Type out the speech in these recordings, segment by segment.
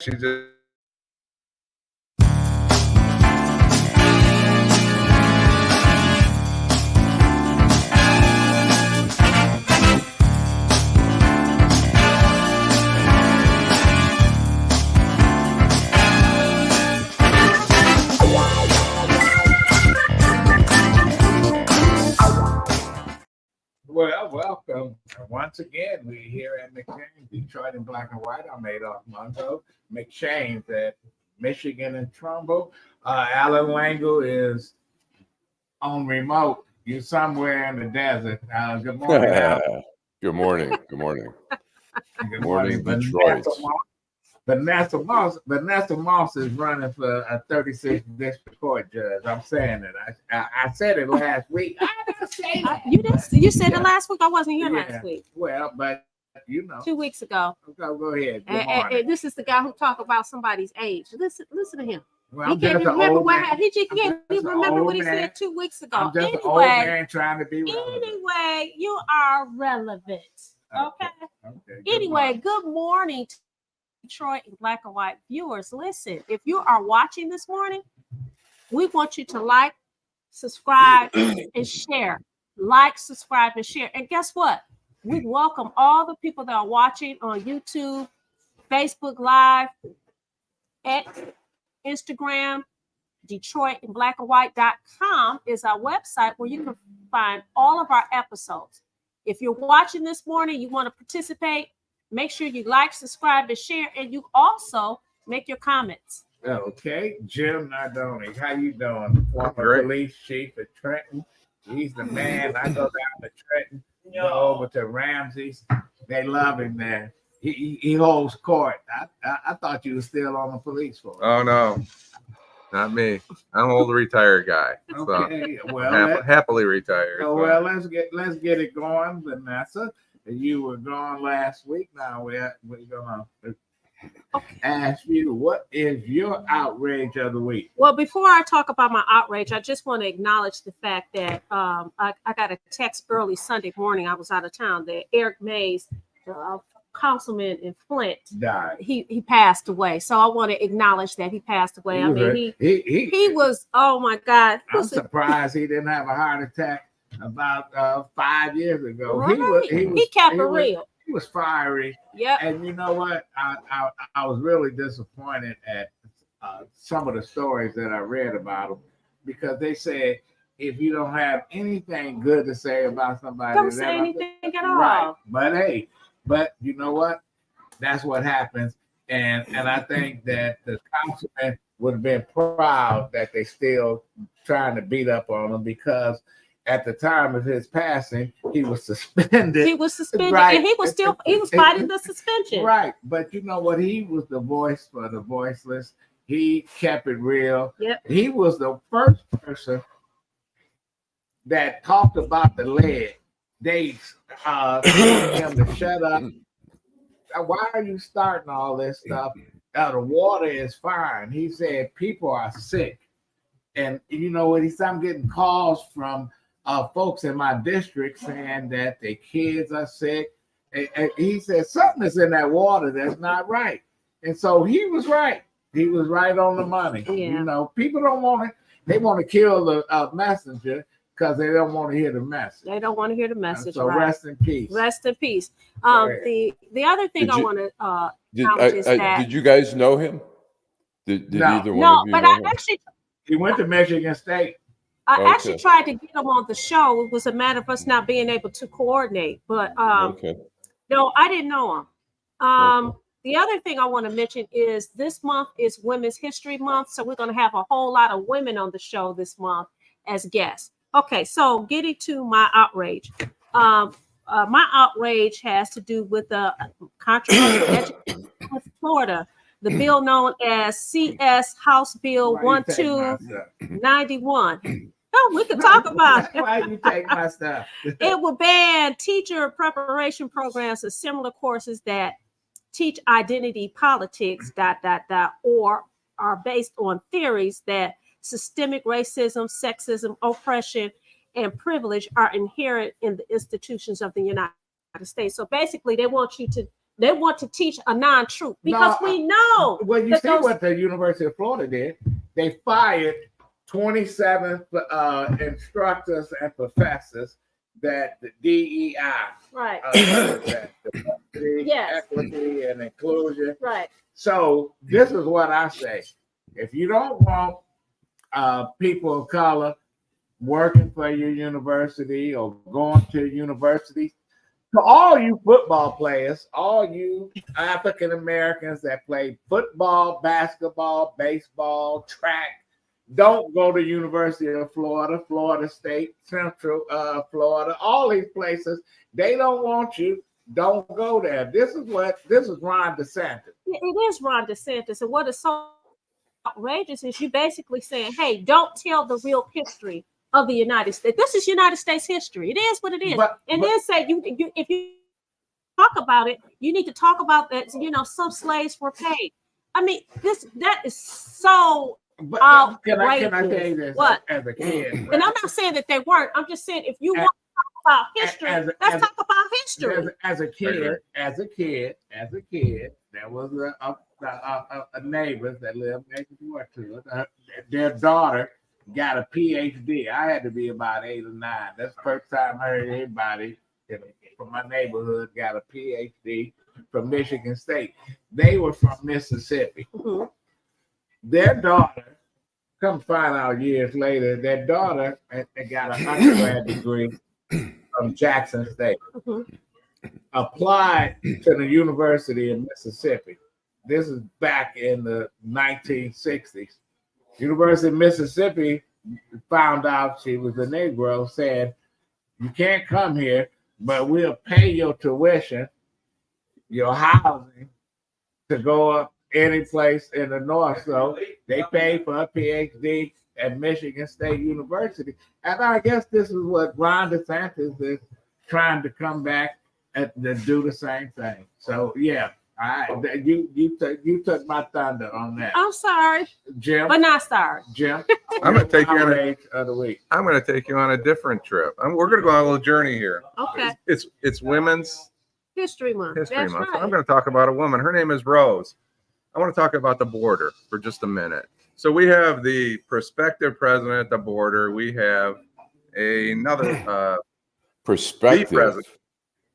She just Well, welcome. Once again, we're here at McShane's, Detroit in black and white. I'm Adolph Mongo. McShane's at Michigan and Trumbull. Allan Lengel is on remote. You're somewhere in the desert. Good morning, Allan. Good morning. Good morning. Good morning, Detroit. Vanessa Moss is running for a 36th district court judge. I'm saying it. I said it last week. I didn't say that. You said it last week. I wasn't here last week. Well, but you know. 2 weeks ago. Go ahead. And this is the guy who talked about somebody's age. Listen to him. Well, he can't remember what he said 2 weeks ago. I'm just an old man trying to be relevant. Anyway, you are relevant. Okay. Anyway, good morning to Detroit and black and white viewers. Listen, if you are watching this morning, we want you to like, subscribe, and share. Like, subscribe, and share. And guess what? We welcome all the people that are watching on YouTube, Facebook Live, X, Instagram. DetroitandBlackandWhite.com is our website where you can find all of our episodes. If you're watching this morning, you want to participate, make sure you like, subscribe, and share, and you also make your comments. Okay, Jim Nardone, how you doing? Former police chief at Trenton. He's the man. I go down to Trenton, go over to Ramsey's. They love him there. He holds court. I thought you were still on the police force. Oh no, not me. I'm an old retired guy. Okay, so well, happily retired. So. Well, let's get it going, Vanessa. You were gone last week. Now we're gonna ask you, what is your outrage of the week? Well, before I talk about my outrage, I just want to acknowledge the fact that I got a text early Sunday morning. I was out of town. That Eric Mays, councilman in Flint, died. He passed away. So I want to acknowledge that he passed away. He was, oh my God. I'm surprised he didn't have a heart attack about 5 years ago. Right. He kept it real. He was fiery. Yeah. And you know what? I was really disappointed at some of the stories that I read about him, because they said if you don't have anything good to say about somebody, don't say anything at all. Right. But you know what? That's what happens. And I think that the councilman would have been proud that they still trying to beat up on him, because at the time of his passing, he was suspended. Right. And he was fighting the suspension. Right. But you know what? He was the voice for the voiceless. He kept it real. Yep. He was the first person that talked about the lead. They told him to shut up. Why are you starting all this stuff? The water is fine. He said people are sick. And you know what? I'm getting calls from folks in my district saying that their kids are sick. And he said something is in that water that's not right. And so he was right. He was right on the money. Yeah. You know, people don't want to, they want to kill the messenger because they don't want to hear the message. They don't want to hear the message. So rest in peace. Rest in peace. The other thing I want to is that, did you guys know him? Did No. either one of you but know I him? actually He went to Michigan State. I actually tried to get him on the show. It was a matter of us not being able to coordinate. But no, I didn't know him. The other thing I want to mention is this month is Women's History Month. So we're going to have a whole lot of women on the show this month as guests. Okay, so getting to my outrage. My outrage has to do with the controversial education in Florida, the bill known as CS House Bill 1291. Oh, we can talk about it. Why you take my stuff? It will ban teacher preparation programs and similar courses that teach identity politics, or are based on theories that systemic racism, sexism, oppression, and privilege are inherent in the institutions of the United States. So basically, they want you to They want to teach a non-truth because we know. Well, you see what the University of Florida did. They fired 27 instructors and professors that the DEI, right, diversity, equity, and inclusion. Right. So this is what I say: if you don't want people of color working for your university or going to university, to all you football players, all you African Americans that play football, basketball, baseball, track, don't go to University of Florida, Florida State, Central Florida, all these places. They don't want you. Don't go there. This is Ron DeSantis. It is Ron DeSantis. And what is so outrageous is you basically saying, hey, don't tell the real history of the United States. This is United States history. It is what it is. Then say you if you talk about it, you need to talk about that. Some slaves were paid. I mean, that is so. But can I tell you this? What? As a kid, right? And I'm not saying that they weren't. I'm just saying if you want to talk about history, let's talk about history. As a kid, there was a neighbor that lived next door to us. Their daughter got a PhD. I had to be about 8 or 9. That's the first time I heard anybody from my neighborhood got a PhD from Michigan State. They were from Mississippi. Mm-hmm. Their daughter, come find out years later, their daughter got an undergrad degree from Jackson State. Mm-hmm. Applied to the University of Mississippi. This is back in the 1960s. University of Mississippi found out she was a Negro, said, you can't come here, but we'll pay your tuition, your housing, to go up any place in the North. So they paid for a PhD at Michigan State University. And I guess this is what Ron DeSantis is trying to come back and do the same thing. So yeah, you took my thunder on that. I'm sorry, Jim, but not sorry. Jim, I'm going to take you on of the week. I'm going to take you on a different trip. We're going to go on a little journey here. Okay. It's Women's History Month. History That's Month. right. So I'm going to talk about a woman. Her name is Rose. I want to talk about the border for just a minute. So we have the prospective president at the border. We have another Perspective. president.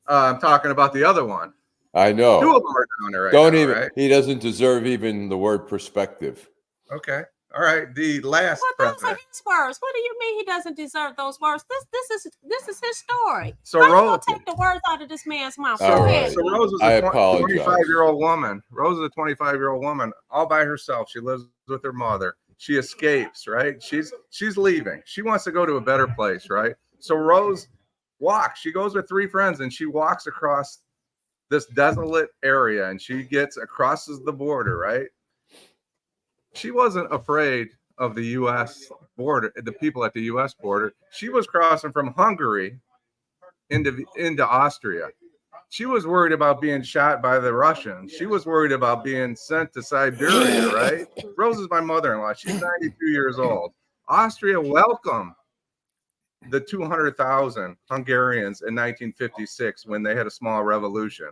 I'm talking about the other one. I know. 2 of them are down there right Don't now, even. right? He doesn't deserve even the word perspective. Okay. All right. The last Well, those are president. his words. What do you mean he doesn't deserve those words? This is his story. So How you Rose, gonna take the words out of this man's mouth? All Go right. ahead. so Rose is I a apologize. 25-year-old woman. Rose is a 25-year-old woman all by herself. She lives with her mother. She escapes, right? She's leaving. She wants to go to a better place, right? So Rose walks. She goes with 3 friends and she walks across this desolate area and she crosses the border, right? She wasn't afraid of the U.S. border, the people at the U.S. border. She was crossing from Hungary into Austria. She was worried about being shot by the Russians. She was worried about being sent to Siberia, right? Rose is my mother-in-law. She's 92 years old. Austria welcomed the 200,000 Hungarians in 1956 when they had a small revolution.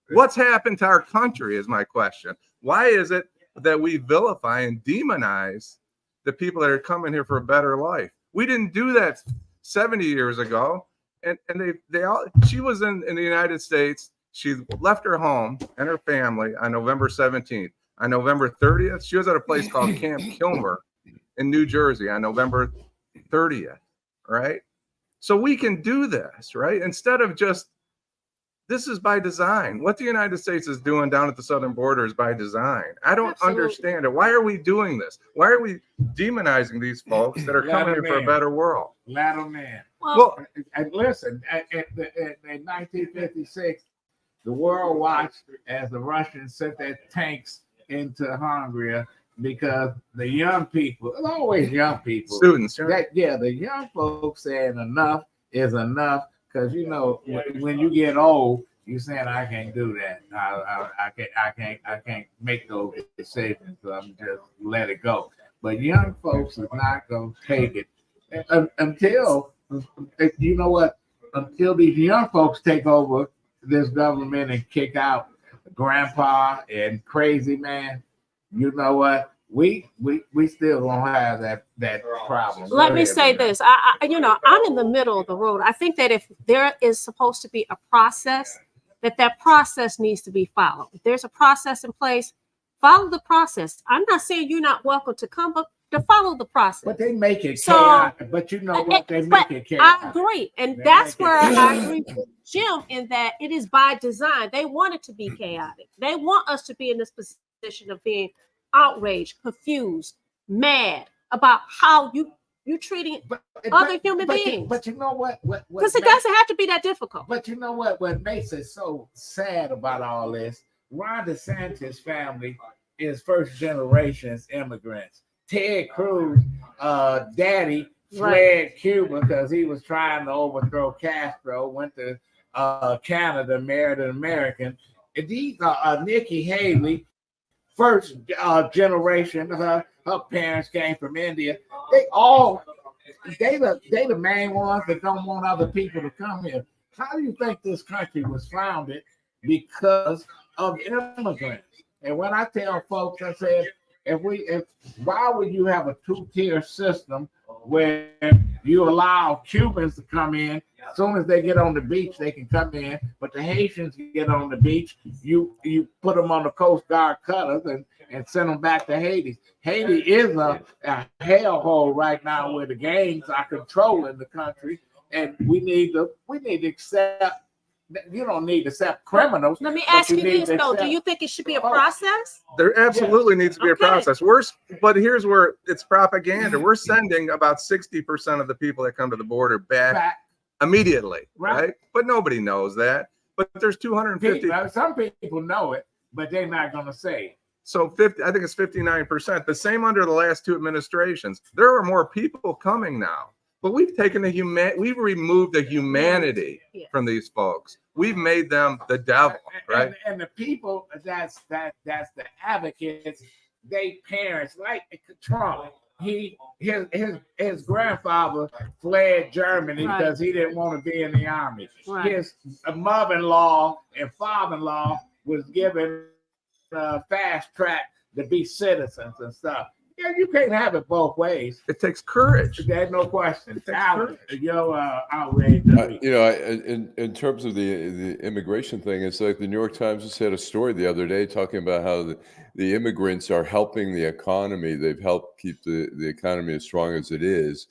What's happened to our country is my question. Why is it that we vilify and demonize the people that are coming here for a better life? We didn't do that 70 years ago. And they all, she was in the United States. She left her home and her family on November 17th. On November 30th, she was at a place called Camp Kilmer in New Jersey on November 30th, right? So we can do this, right? Instead of just, this is by design. What the United States is doing down at the southern border is by design. I don't understand it. Why are we doing this? Why are we demonizing these folks that are coming here for a better world? Let them in. Well, And listen, in 1956, the world watched as the Russians sent their tanks into Hungary because the young people, it's always young people, Students. the young folks saying enough is enough. Because when you get old, you're saying I can't do that. I can't make those decisions. So I'm just let it go. But young folks are not going to take it until until these young folks take over this government and kick out grandpa and crazy man, you know what? We still gonna have that problem. Let me say this. I'm in the middle of the road. I think that if there is supposed to be a process, that process needs to be followed. If there's a process in place, follow the process. I'm not saying you're not welcome to come, but to follow the process. But they make it chaotic. But you know what? They make it chaotic. I agree. And that's where I agree with Jim in that it is by design. They want it to be chaotic. They want us to be in this position of being outraged, confused, mad about how you treating other human beings. But you know what? Because it doesn't have to be that difficult. But you know what makes it so sad about all this? Ron DeSantis' family is first generation immigrants. Ted Cruz, daddy fled Cuba because he was trying to overthrow Castro, went to Canada, married an American. And these are Nikki Haley, first generation. Her parents came from India. They the main ones that don't want other people to come here. How do you think this country was founded? Because of immigrants. And when I tell folks, I said, why would you have a two-tier system where you allow Cubans to come in? As soon as they get on the beach, they can come in, but the Haitians get on the beach, you put them on the Coast Guard cutters and send them back to Haiti. Haiti is a hellhole right now where the gangs are controlling the country, and we need to accept. You don't need to accept criminals. Let me ask you this though: do you think it should be a process? There absolutely needs to be a process. But here's where it's propaganda. We're sending about 60% of the people that come to the border back immediately, right? But nobody knows that. But there's 250. Some people know it, but they're not going to say it. So I think it's 59%. The same under the last two administrations. There are more people coming now. But we've taken we've removed the humanity from these folks. We've made them the devil, right? And the people that's the advocates, they parents like Trump. His grandfather fled Germany because he didn't want to be in the army. Right. His mother-in-law and father-in-law was given fast track to be citizens and stuff. Yeah, you can't have it both ways. It takes courage. There's no question. You're outraged. In terms of the immigration thing, it's like the New York Times just had a story the other day talking about how the immigrants are helping the economy. They've helped keep the economy as strong as it is.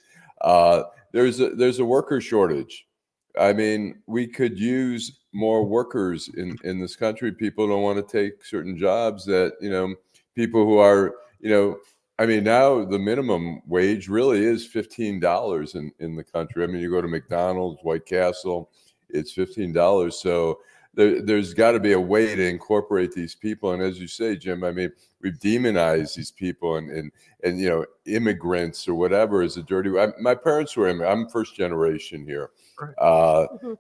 There's a worker shortage. I mean, we could use more workers in this country. People don't want to take certain jobs that, people who are, I mean, now the minimum wage really is $15 in the country. I mean, you go to McDonald's, White Castle, it's $15. So there's got to be a way to incorporate these people. And as you say, Jim, I mean, we've demonized these people and immigrants or whatever is a dirty. My parents were immigrants. I'm first generation here.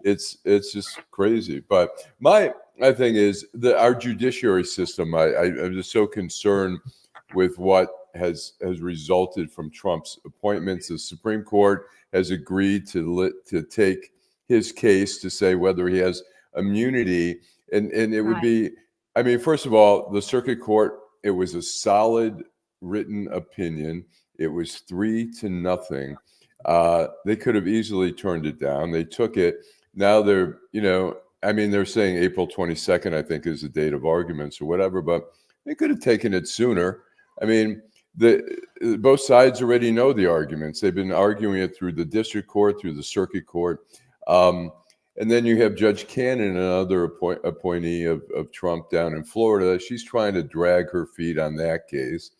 It's just crazy. But my thing is our judiciary system. I'm just so concerned with what has resulted from Trump's appointments. The Supreme Court has agreed to take his case to say whether he has immunity, and it would be, I mean, first of all, the circuit court, it was a solid written opinion. It was 3-0. They could have easily turned it down. They took it. Now they're, they're saying April 22nd, I think, is the date of arguments or whatever, but they could have taken it sooner. I mean, both sides already know the arguments. They've been arguing it through the district court, through the circuit court. And then you have Judge Cannon, another appointee of Trump down in Florida. She's trying to drag her feet on that case.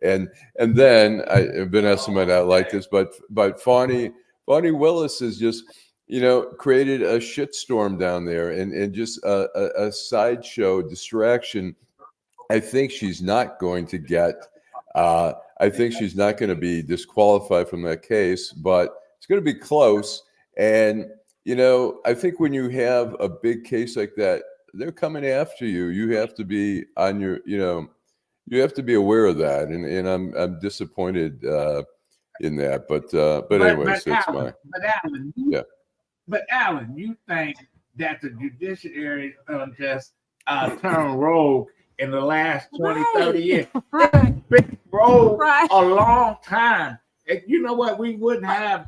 And then Vanessa might not like this, but Fani Willis has just, created a shitstorm down there and just a sideshow distraction. I think she's not going to get. I think she's not going to be disqualified from that case, but it's going to be close. And I think when you have a big case like that, they're coming after you. You have to be on your. You have to be aware of that. And I'm disappointed in that. But anyways, that's my. But Allan, you think that the judiciary just turned rogue in the last 20, 30 years. Right. Been rogue Right. a long time. And you know what? We wouldn't have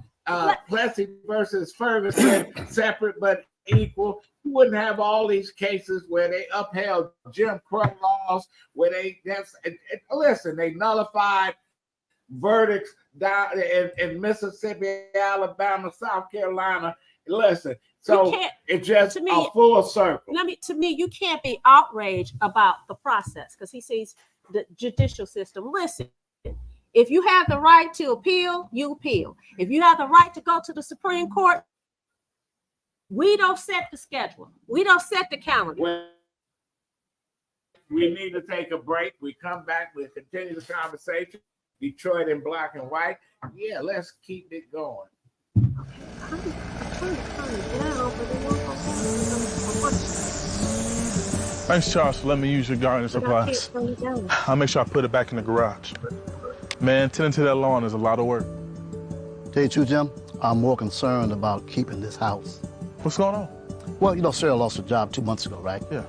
Plessy versus Ferguson separate but equal. We wouldn't have all these cases where they upheld Jim Crow laws, where listen, they nullified verdicts down in Mississippi, Alabama, South Carolina. Listen, so it's just a full circle. To me, you can't be outraged about the process because he sees the judicial system. Listen, if you have the right to appeal, you appeal. If you have the right to go to the Supreme Court, we don't set the schedule. We don't set the calendar. We need to take a break. We come back. We'll continue the conversation. Detroit in black and white. Yeah, let's keep it going. Thanks, Charles, for letting me use your garden supplies. I'll make sure I put it back in the garage. Man, tending to that lawn is a lot of work. Tell you the truth, Jim, I'm more concerned about keeping this house. What's going on? Well, you know, Sarah lost her job 2 months ago, right? Yeah.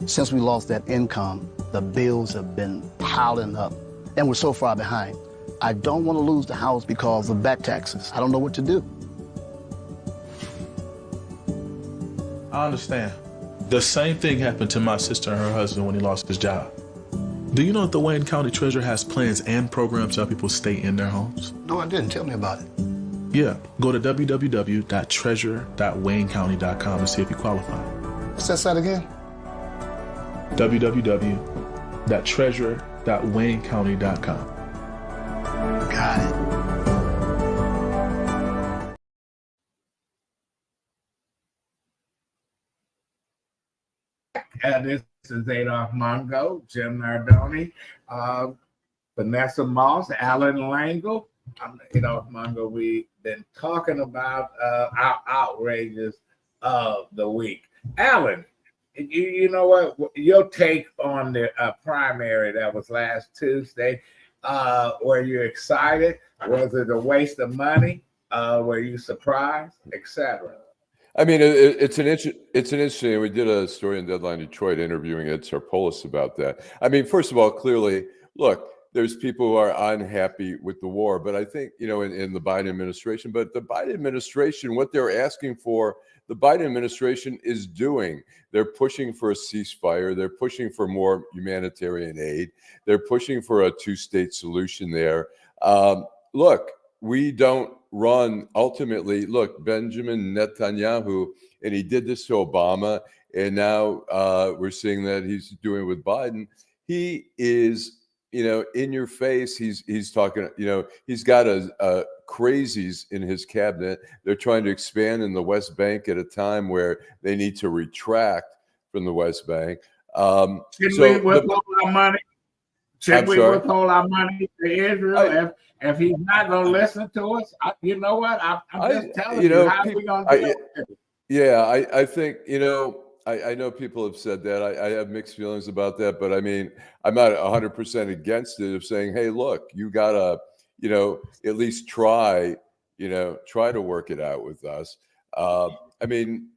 Since we lost that income, the bills have been piling up, and we're so far behind. I don't want to lose the house because of back taxes. I don't know what to do. I understand. The same thing happened to my sister and her husband when he lost his job. Do you know that the Wayne County Treasurer has plans and programs to help people stay in their homes? No, I didn't. Tell me about it. Yeah, go to www.treasure.waynecounty.com to see if you qualify. What's that site again? www.treasure.waynecounty.com. Got it. This is Adolph Mongo, Jim Nardone, Vanessa Moss, Allan Lengel. I'm Adolph Mongo. We've been talking about our outrages of the week. Allan, you know what? Your take on the primary that was last Tuesday, were you excited? Was it a waste of money? Were you surprised, etc.? I mean, it's an interesting. We did a story in Deadline Detroit interviewing Ed Sarpolis about that. I mean, first of all, clearly, look, there's people who are unhappy with the war, but I think, you know, in the Biden administration, but the Biden administration, what they're asking for, the Biden administration is doing. They're pushing for a ceasefire. They're pushing for more humanitarian aid. They're pushing for a two-state solution there. Look, we don't run ultimately. Look, Benjamin Netanyahu, and he did this to Obama, and now we're seeing that he's doing it with Biden. He is, you know, in your face. He's talking, you know, he's got a crazies in his cabinet. They're trying to expand in the West Bank at a time where they need to retract from the West Bank. Should we withhold our money? Should we withhold our money to Israel if he's not going to listen to us? You know what? I'm just telling you, how are we going to deal with it? Yeah, I think, you know, I know people have said that. I have mixed feelings about that, but I mean, I'm not 100% against it of saying, hey, look, you got to, you know, at least try to work it out with us. I mean,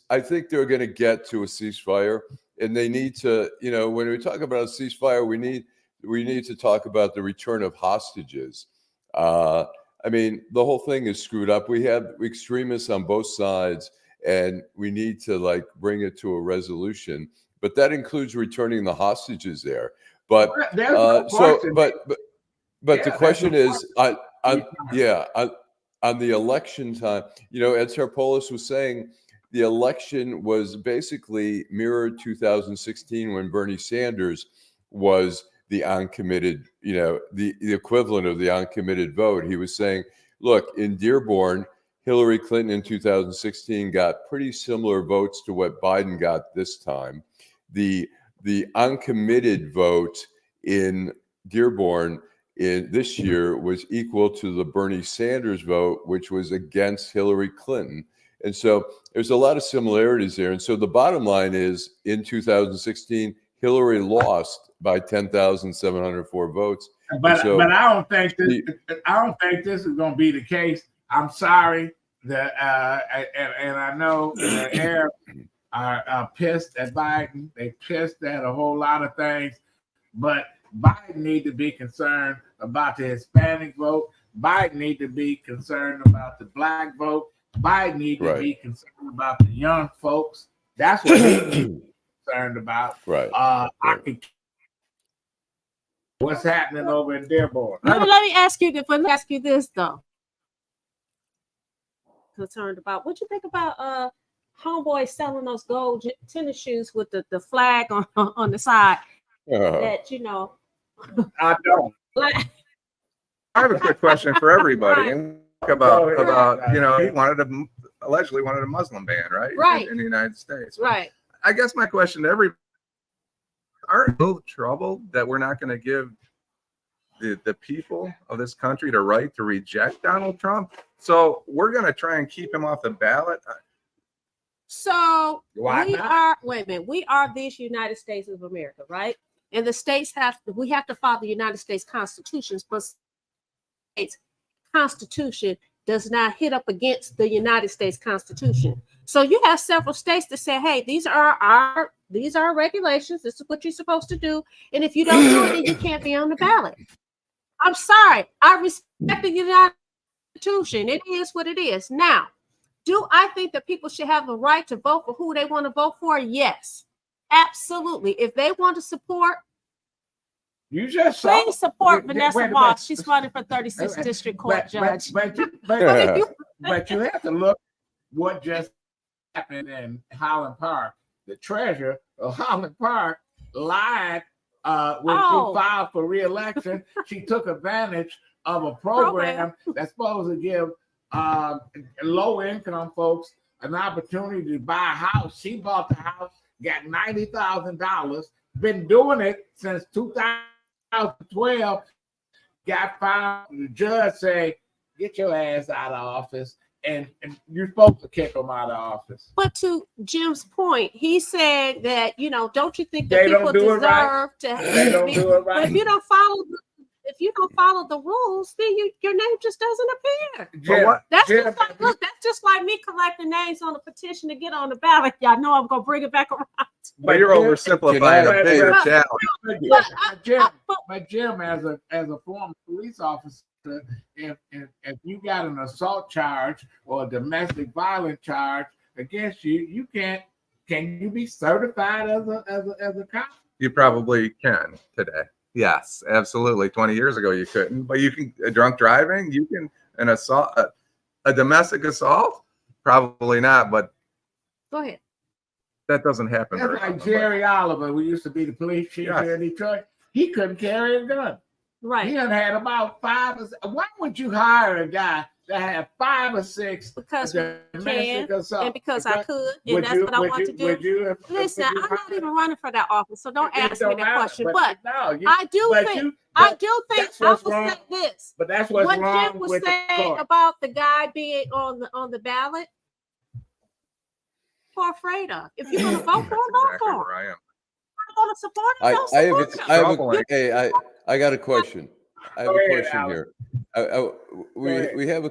I think they're going to get to a ceasefire, and they need to, you know, when we talk about a ceasefire, we need to talk about the return of hostages. I mean, the whole thing is screwed up. We have extremists on both sides, and we need to like bring it to a resolution. But that includes returning the hostages there. But the question is, on the election time, you know, Ed Sarpolis was saying the election was basically mirrored 2016 when Bernie Sanders was the uncommitted, you know, the equivalent of the uncommitted vote. He was saying, look, in Dearborn, Hillary Clinton in 2016 got pretty similar votes to what Biden got this time. The uncommitted vote in Dearborn this year was equal to the Bernie Sanders vote, which was against Hillary Clinton. And so there's a lot of similarities there. And so the bottom line is, in 2016, Hillary lost by 10,704 votes. But I don't think this is going to be the case. I'm sorry that, and I know the air are pissed at Biden. They pissed at a whole lot of things, but Biden need to be concerned about the Hispanic vote. Biden need to be concerned about the black vote. Biden need to be concerned about the young folks. That's what he needs to be concerned about. Right. What's happening over in Dearborn? Let me ask you this though. Concerned about what you think about homeboy selling those gold tennis shoes with the flag on the side that you know. I don't. I have a quick question for everybody. And about you know, he allegedly wanted a Muslim ban, right? In the United States. Right. I guess my question to everybody, aren't you troubled that we're not going to give the people of this country the right to reject Donald Trump? So we're going to try and keep him off the ballot. So we are these United States of America, right? And the states we have to follow the United States Constitutions, but states Constitution does not hit up against the United States Constitution. So you have several states that say, hey, these are our regulations. This is what you're supposed to do. And if you don't do it, then you can't be on the ballot. I'm sorry. I respect the United Constitution. It is what it is. Now, do I think that people should have the right to vote for who they want to vote for? Yes, absolutely. If they want to support, please support Vanessa Moss. She's running for 36th District Court Judge. But you have to look what just happened in Highland Park. The treasurer of Highland Park lied when she filed for re-election. She took advantage of a program that's supposed to give low-income folks an opportunity to buy a house. She bought the house, got $90,000, been doing it since 2012, got found. The judge say, get your ass out of office, and you're supposed to kick them out of office. But to Jim's point, he said that, you know, don't you think that people deserve to they don't do it right. But if you don't follow the rules, then your name just doesn't appear. That's just like me collecting names on a petition to get on the ballot. Y'all know I'm gonna bring it back around. But you're oversimplifying a bigger challenge. But Jim, as a former police officer, if you got an assault charge or a domestic violence charge against you, you can't. Can you be certified as a cop? You probably can today. Yes, absolutely. 20 years ago you couldn't, but you can. Drunk driving, you can. An assault, a domestic assault, probably not. But go ahead. That doesn't happen. That's like Jerry Oliver, who used to be the police chief here in Detroit. He couldn't carry a gun. Right. He had about 5 or 6. Why would you hire a guy that had 5 or 6? Because we can, assault? and because I could, and that's what I want to do. Listen, I'm not even running for that office, so don't ask me that question. But I do think I will say this. But that's what's wrong Jim was saying about the guy being on the ballot. For Prater, if you're going to vote for him, vote for him. I am going to support him. I got a question. I have a question here. We have a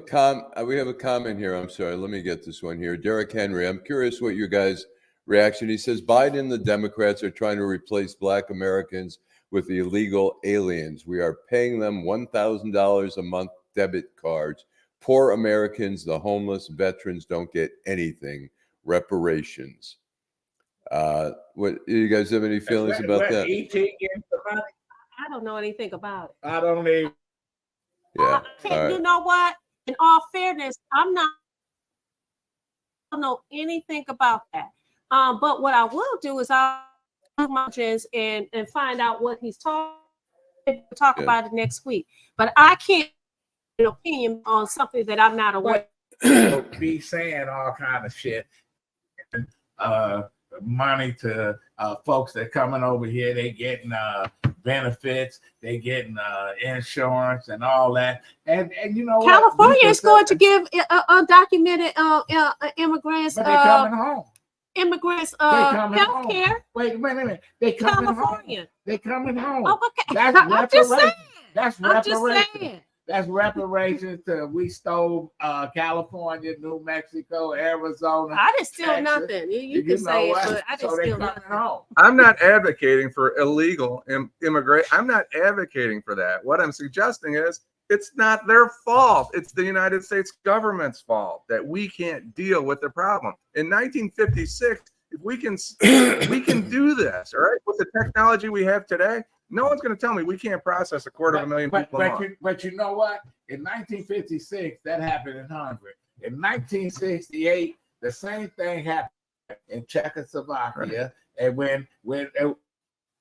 comment here. I'm sorry. Let me get this one here. Derek Henry. I'm curious what your guys' reaction. He says Biden and the Democrats are trying to replace Black Americans with illegal aliens. We are paying them $1,000 a month debit cards. Poor Americans, the homeless, veterans don't get anything. Reparations. What you guys have any feelings about that? I don't know anything about it. I don't even. Yeah. You know what? In all fairness, I don't know anything about that. But what I will do is I'll do my chance and find out what he's talking about it next week. But I can't give an opinion on something that I'm not aware of. Be saying all kind of shit. Money to folks that coming over here, they getting benefits, they getting insurance and all that, and you know California is going to give undocumented immigrants coming home. Immigrants health care. Wait a minute, they coming home. They coming home. Oh, okay. That's I'm just saying. That's reparations. That's reparations to we stole California, New Mexico, Arizona. I didn't steal Texas. You can say it, but I didn't So they steal coming nothing. home. I'm not advocating for illegal immigration. I'm not advocating for that. What I'm suggesting is it's not their fault. It's the United States government's fault that we can't deal with the problem. In 1956, if we can do this, all right, with the technology we have today. No one's going to tell me we can't process 250,000 people a month. But you know what? In 1956, that happened in Hungary. In 1968, the same thing happened in Czechoslovakia. Right. And when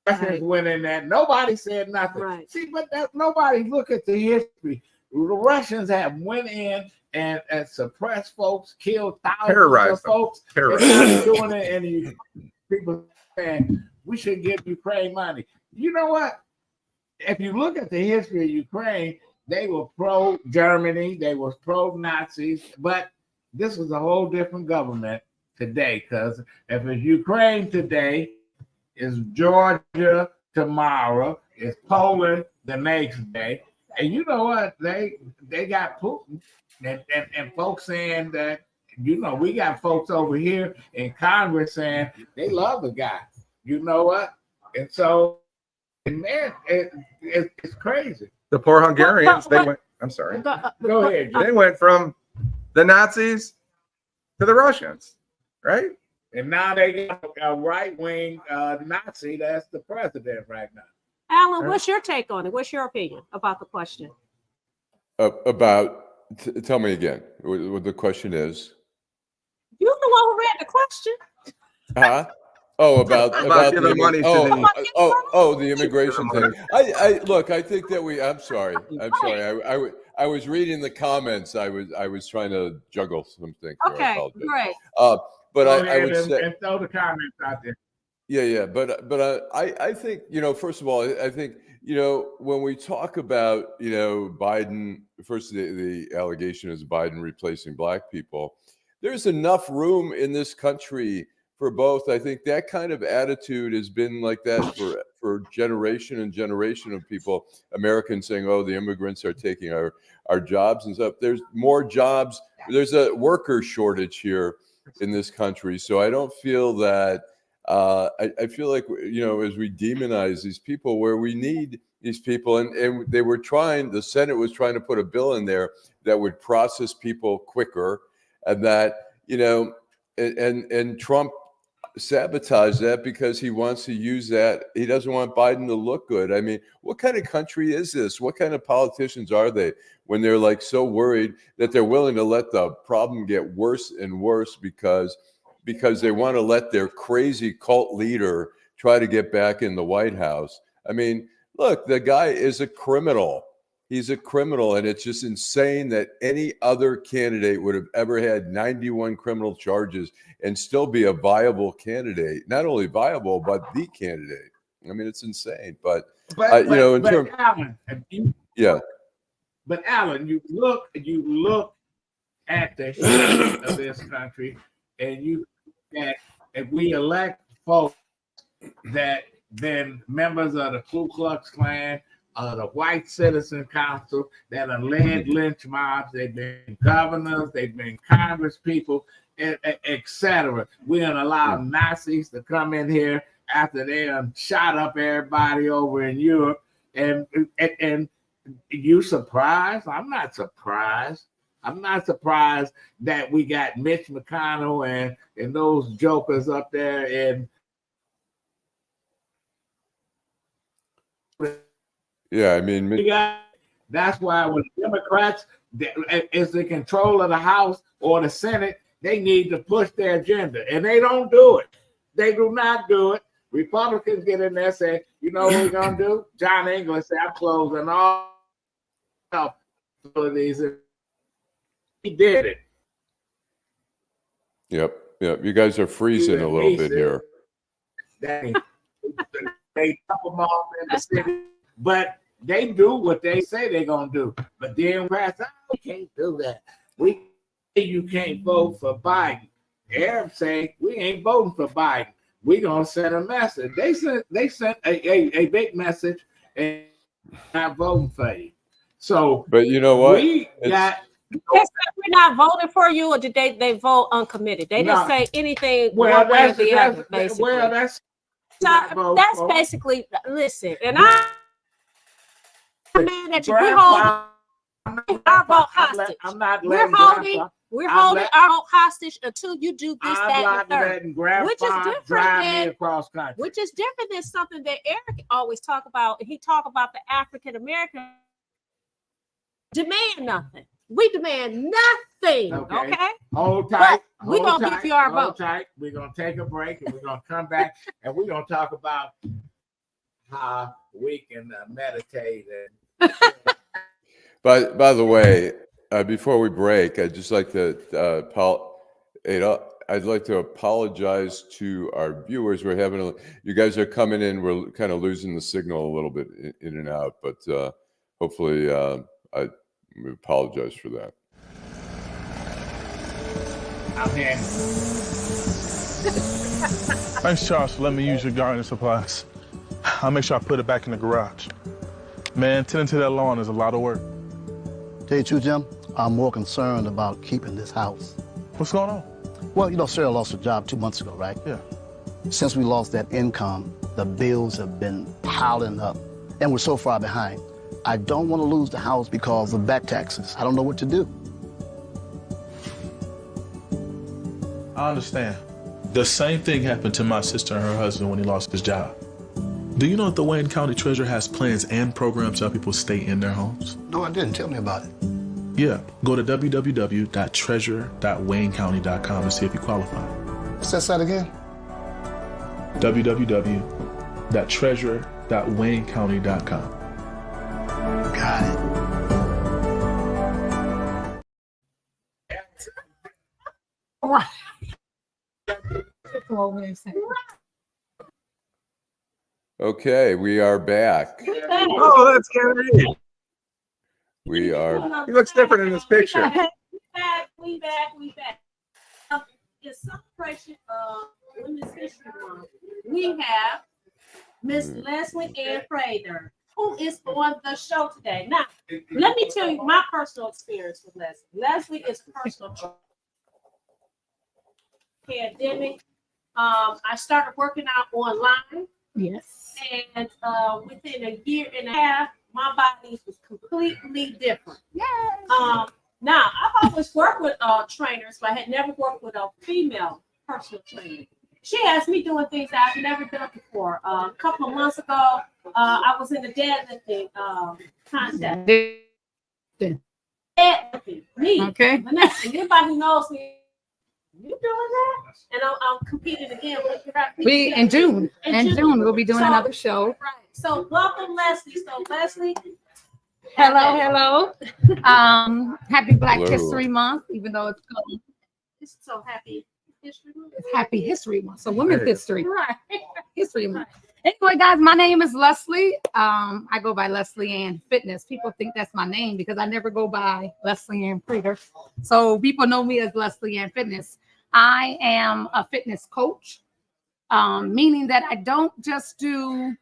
Russians went in there, nobody said nothing. Right. See, but nobody look at the history. The Russians have went in and suppressed folks, killed thousands of folks. They're not doing it, and people saying we should give Ukraine money. You know what? If you look at the history of Ukraine, they were pro-Germany, they were pro-Nazis, but this was a whole different government today, because if it's Ukraine today, it's Georgia tomorrow, it's Poland the next day. And you know what? They got Putin. And folks saying that, we got folks over here in Congress saying they love the guy. You know what? And so, man, it's crazy. The poor Hungarians, they went, I'm sorry. Go ahead. They went from the Nazis to the Russians, right? And now they got a right-wing Nazi that's the president right now. Allan, what's your take on it? What's your opinion about the question? Tell me again what the question is. You're the one who read the question. Huh? Oh, about the money. The immigration thing. I look. I think that I'm sorry. I was reading the comments. I was trying to juggle some things. Okay, great. But I would say and throw the comments out there. Yeah. But I think first of all, I think when we talk about Biden, first the allegation is Biden replacing black people. There's enough room in this country for both. I think that kind of attitude has been like that for generation and generation of people, Americans saying, oh, the immigrants are taking our jobs and stuff. There's more jobs. There's a worker shortage here in this country. So I don't feel that, I feel like, as we demonize these people where we need these people, and the Senate was trying to put a bill in there that would process people quicker, and that, and Trump sabotage that because he wants to use that. He doesn't want Biden to look good. I mean, what kind of country is this? What kind of politicians are they when they're like so worried that they're willing to let the problem get worse and worse because they want to let their crazy cult leader try to get back in the White House? I mean, look, the guy is a criminal. He's a criminal, and it's just insane that any other candidate would have ever had 91 criminal charges and still be a viable candidate. Not only viable, but the candidate. I mean, it's insane. But Alan, But Alan, you look at the history of this country, and you that if we elect folks that been members of the Ku Klux Klan, the White Citizen Council, that have led lynch mobs, they've been governors, they've been Congress people, etc. We don't allow Nazis to come in here after they shot up everybody over in Europe. And you surprised? I'm not surprised. I'm not surprised that we got Mitch McConnell and those jokers up there in. Yeah, I mean, that's why when Democrats is in control of the House or the Senate, they need to push their agenda, and they don't do it. They do not do it. Republicans get in there and say, you know what we're going to do? John English said, I'm closing all facilities. He did it. Yep. You guys are freezing a little bit here. They top them off in the city, but they do what they say they're going to do. But Democrats, we can't do that. You can't vote for Biden. Arabs say, we ain't voting for Biden. We're going to send a message. They sent a big message and not voting for you. So, but you know what? We got. They said we're not voting for you, or did they vote uncommitted? They didn't say anything. Well, one way or the other, basically. Well, that's basically. Listen, and I'm mad at you. We're holding our vote hostage. We're holding our vote hostage until you do this, that, and third. Which is different. Which is different than something that Eric always talk about. He talk about the African American demand nothing. We demand nothing. Okay. Hold tight. We're gonna give you our vote. Tight. We're gonna take a break and we're gonna come back and we're gonna talk about how we can meditate. By the way, before we break, I'd just like to I'd like to apologize to our viewers. We're having you guys are coming in. We're kind of losing the signal a little bit in and out, but hopefully, we apologize for that. Thanks, Charles, for letting me use your gardening supplies. I'll make sure I put it back in the garage. Man, tending to that lawn is a lot of work. Tell you the truth, Jim, I'm more concerned about keeping this house. What's going on? Well, you know, Sarah lost her job 2 months ago, right? Yeah. Since we lost that income, the bills have been piling up, and we're so far behind. I don't want to lose the house because of back taxes. I don't know what to do. I understand. The same thing happened to my sister and her husband when he lost his job. Do you know that the Wayne County Treasurer has plans and programs to help people stay in their homes? No, I didn't. Tell me about it. Yeah, go to www.treasure.waynecounty.com and see if you qualify. What's that site again? www.treasure.waynecounty.com. Got it. Okay, we are back. Oh, that's Kennedy. We are. He looks different in this picture. We back. In celebration of Women's History Month, we have Miss Leslie Ann Prater, who is on the show today. Now, let me tell you my personal experience with Leslie. Leslie is personal. Pandemic. I started working out online. Yes. And within a year and a half, my body was completely different. Yes. Now, I've always worked with trainers, but I had never worked with a female personal trainer. She has me doing things I've never done before. A couple of months ago, I was in a deadlifting contest. Deadlifting. Me. Okay. Vanessa, anybody who knows me, you doing that? And I'm competing again. We in June. In June, we'll be doing another show. Right. So welcome, Leslie. So Leslie. Hello. Happy Black Hello. History Month, even though it's called It's so happy History Month. it's Happy History Month. So Women's History. Right. History Month. Anyway, guys, my name is Leslie. I go by Leslie Ann Fitness. People think that's my name because I never go by Leslie Ann Prater. So people know me as Leslie Ann Fitness. I am a fitness coach, meaning that I don't just do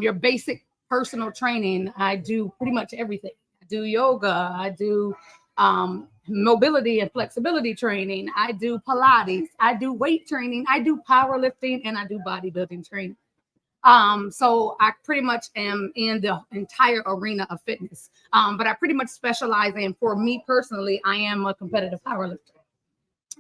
your basic personal training. I do pretty much everything. I do yoga. I do mobility and flexibility training. I do Pilates. I do weight training. I do powerlifting, and I do bodybuilding training. So I pretty much am in the entire arena of fitness. But I pretty much specialize in, for me personally, I am a competitive powerlifter,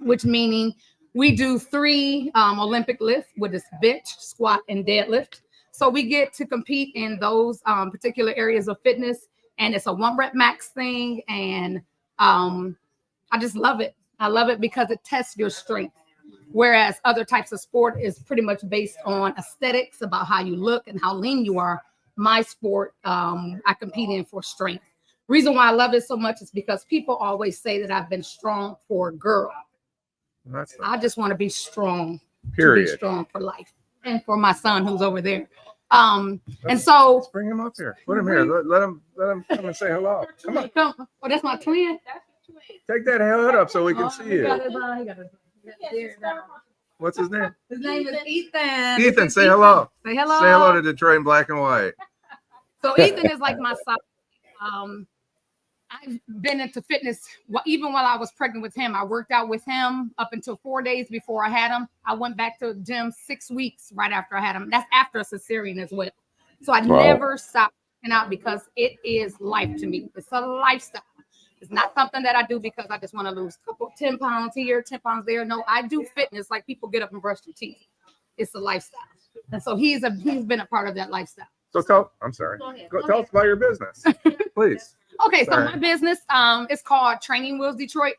which meaning we do 3 Olympic lifts, with is bench, squat, and deadlift. So we get to compete in those particular areas of fitness, and it's a 1 rep max thing. And I just love it. I love it because it tests your strength. Whereas other types of sport is pretty much based on aesthetics, about how you look and how lean you are. My sport, I compete in for strength. Reason why I love it so much is because people always say that I've been strong for a girl. I just want to be strong. Period. To be strong for life, and for my son who's over there. And so let's bring him up here. Put him here. Let him come and say hello. Come on. Oh, that's my twin. Take that hood up so we can see you. What's his name? His name is Ethan. Ethan, say hello. Say hello. Say hello to Detroit in black and white. So Ethan is like my son. I've been into fitness even while I was pregnant with him. I worked out with him up until 4 days before I had him. I went back to the gym 6 weeks right after I had him. That's after a cesarean as well. So I never stopped working out because it is life to me. It's a lifestyle. It's not something that I do because I just want to lose 10 pounds here, 10 pounds there. No, I do fitness like people get up and brush their teeth. It's a lifestyle. And so he's been a part of that lifestyle. So tell us about your business, please. Okay, so my business is called Training Wheels Detroit.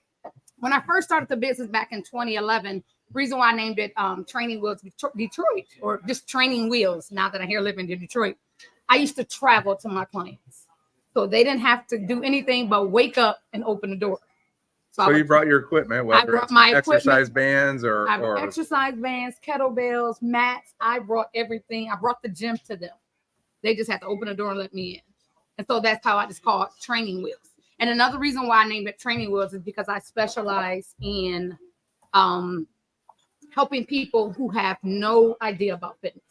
When I first started the business back in 2011, reason why I named it Training Wheels Detroit, or just Training Wheels, now that I here living in Detroit, I used to travel to my clients. So they didn't have to do anything but wake up and open the door. So you brought your equipment, whether I brought my exercise bands or exercise bands, kettlebells, mats. I brought everything. I brought the gym to them. They just had to open the door and let me in. And so that's how I just call it Training Wheels. And another reason why I named it Training Wheels is because I specialize in helping people who have no idea about fitness.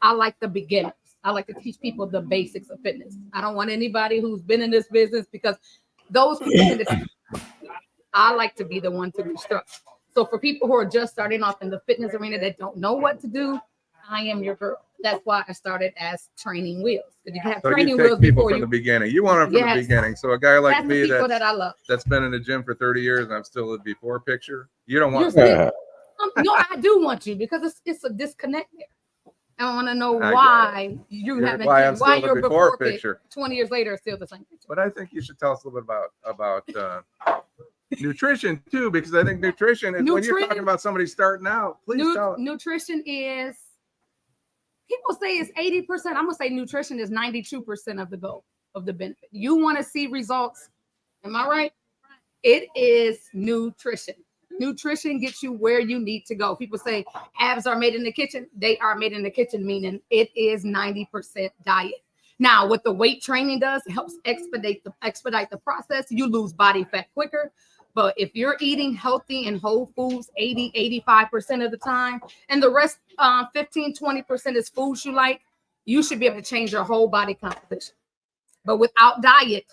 I like the beginners. I like to teach people the basics of fitness. I don't want anybody who's been in this business because those I like to be the one to instruct. So for people who are just starting off in the fitness arena that don't know what to do, I am your girl. That's why I started as Training Wheels. Because you can have training wheels people from the beginning. You want them from the beginning. So a guy like me that I love, that's been in the gym for 30 years and I'm still a before picture. You don't want me. No, I do want you because it's a disconnect there. I want to know why you haven't. Why your before picture 20 years later is still the same picture. But I think you should tell us a little bit about nutrition too, because I think nutrition is when you're talking about somebody starting out. Please tell us. Nutrition is. People say it's 80%. I'm gonna say nutrition is 92% of the goal of the benefit. You want to see results. Am I right? It is nutrition. Nutrition gets you where you need to go. People say abs are made in the kitchen. They are made in the kitchen, meaning it is 90% diet. Now, what the weight training does, it helps expedite the process. You lose body fat quicker. But if you're eating healthy and whole foods 85% of the time, and the rest 15-20% is foods you like, you should be able to change your whole body composition. But without diet,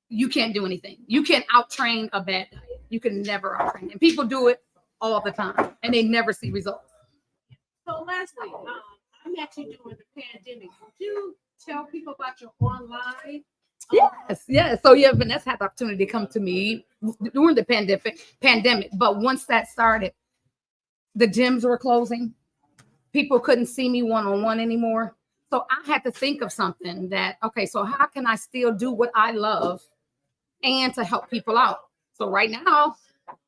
you can't do anything. You can't out-train a bad diet. You can never out-train. And people do it all the time, and they never see results. So lastly, I met you during the pandemic. Would you tell people about your online? Yes. So Vanessa had the opportunity to come to me during the pandemic. But once that started, the gyms were closing. People couldn't see me one-on-one anymore. So I had to think of something that, okay, so how can I still do what I love and to help people out? So right now,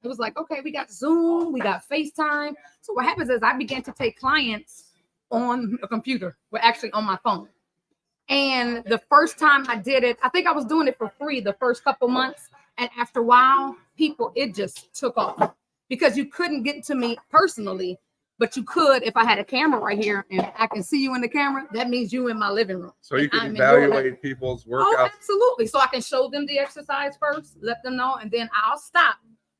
it was like, okay, we got Zoom, we got FaceTime. So what happens is I began to take clients on a computer. We're actually on my phone. And the first time I did it, I think I was doing it for free the first couple months. And after a while, it just took off because you couldn't get to me personally, but you could if I had a camera right here and I can see you in the camera. That means you in my living room. So you can evaluate people's workouts. Oh, absolutely. So I can show them the exercise first, let them know, and then I'll stop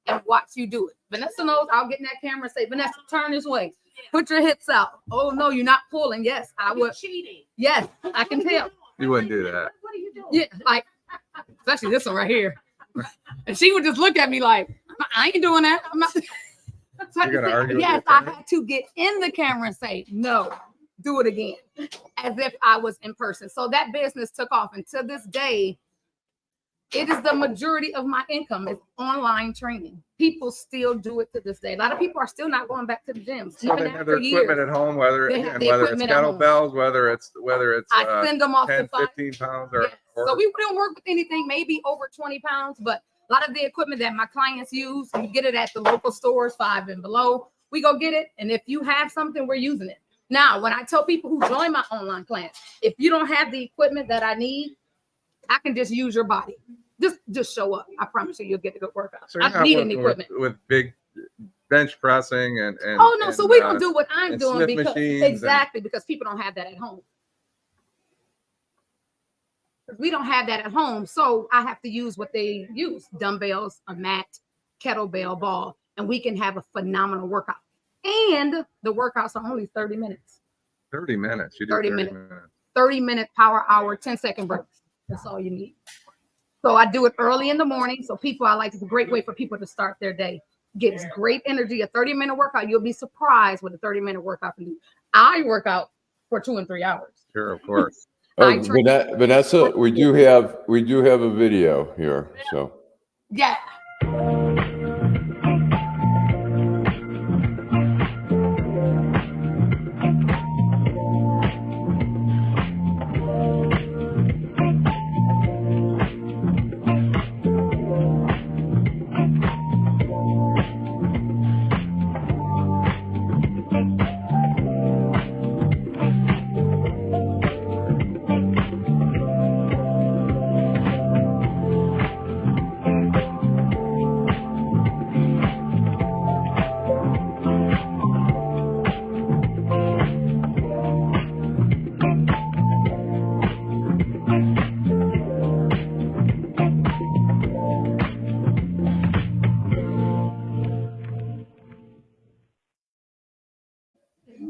and watch you do it. Vanessa knows. I'll get in that camera and say, Vanessa, turn this way. Put your hips out. Oh, no, you're not pulling. Yes, I would. Cheating. Yes, I can tell. You wouldn't do that. What are you doing? Yeah, like, especially this one right here. And she would just look at me like, I ain't doing that. I'm not. So you're gonna argue yes, I had to get in the camera and say, no, do it again, as if I was in person. So that business took off. And to this day, it is the majority of my income is online training. People still do it to this day. A lot of people are still not going back to the gyms. So they have their equipment at home, whether it's kettlebells, whether it's I send them off 10, to 15 pounds or so we wouldn't work with anything maybe over 20 pounds, but a lot of the equipment that my clients use, you get it at the local stores, 5 and below. We go get it, and if you have something, we're using it. Now, when I tell people who join my online class, if you don't have the equipment that I need, I can just use your body. Just show up. I promise you'll get a good workout. So I don't need any equipment. With big bench pressing and oh no, so we don't do what I'm doing because because people don't have that at home. We don't have that at home, so I have to use what they use: dumbbells, a mat, kettlebell, ball, and we can have a phenomenal workout. And the workouts are only 30 minutes. 30 minutes. You do 30 minutes. 30-minute power hour, 10-second breaks. That's all you need. So I do it early in the morning. So I like it's a great way for people to start their day. Gives great energy. A 30-minute workout, you'll be surprised what a 30-minute workout can do. I work out for 2 and 3 hours. Sure, of course. Vanessa, we do have a video here. So Yeah.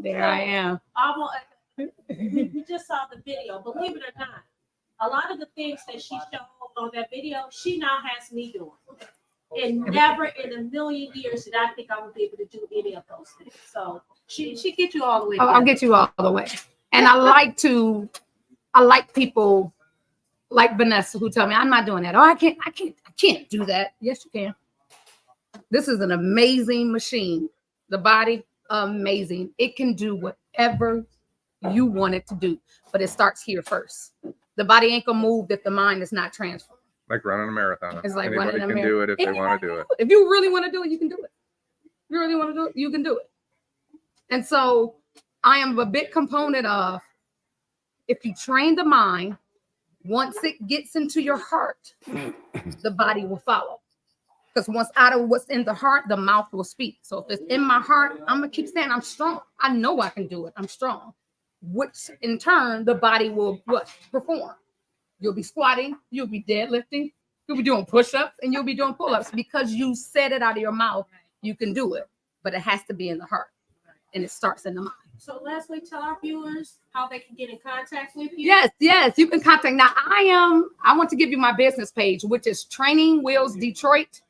There I am. We just saw the video. Believe it or not, a lot of the things that she showed on that video, she now has me doing. And never in a million years did I think I would be able to do any of those things. So she gets you all the way. I'll get you all the way. And I like people like Vanessa who tell me I'm not doing that. Oh, I can't do that. Yes, you can. This is an amazing machine. The body, amazing. It can do whatever you want it to do, but it starts here first. The body ain't gonna move if the mind is not transferred. Like running a marathon. It's like anybody running a can do it if they want to do it. If you really want to do it, you can do it. If you really want to do it, you can do it. And so I am a big component of, if you train the mind, once it gets into your heart, the body will follow. Because once out of what's in the heart, the mouth will speak. So if it's in my heart, I'm gonna keep saying I'm strong. I know I can do it. I'm strong. Which in turn, the body will perform. You'll be squatting, you'll be deadlifting, you'll be doing push-ups, and you'll be doing pull-ups because you said it out of your mouth. You can do it, but it has to be in the heart, and it starts in the mind. So Leslie, tell our viewers how they can get in contact with you. Yes, you can contact. Now I want to give you my business page, which is Training Wheels Detroit.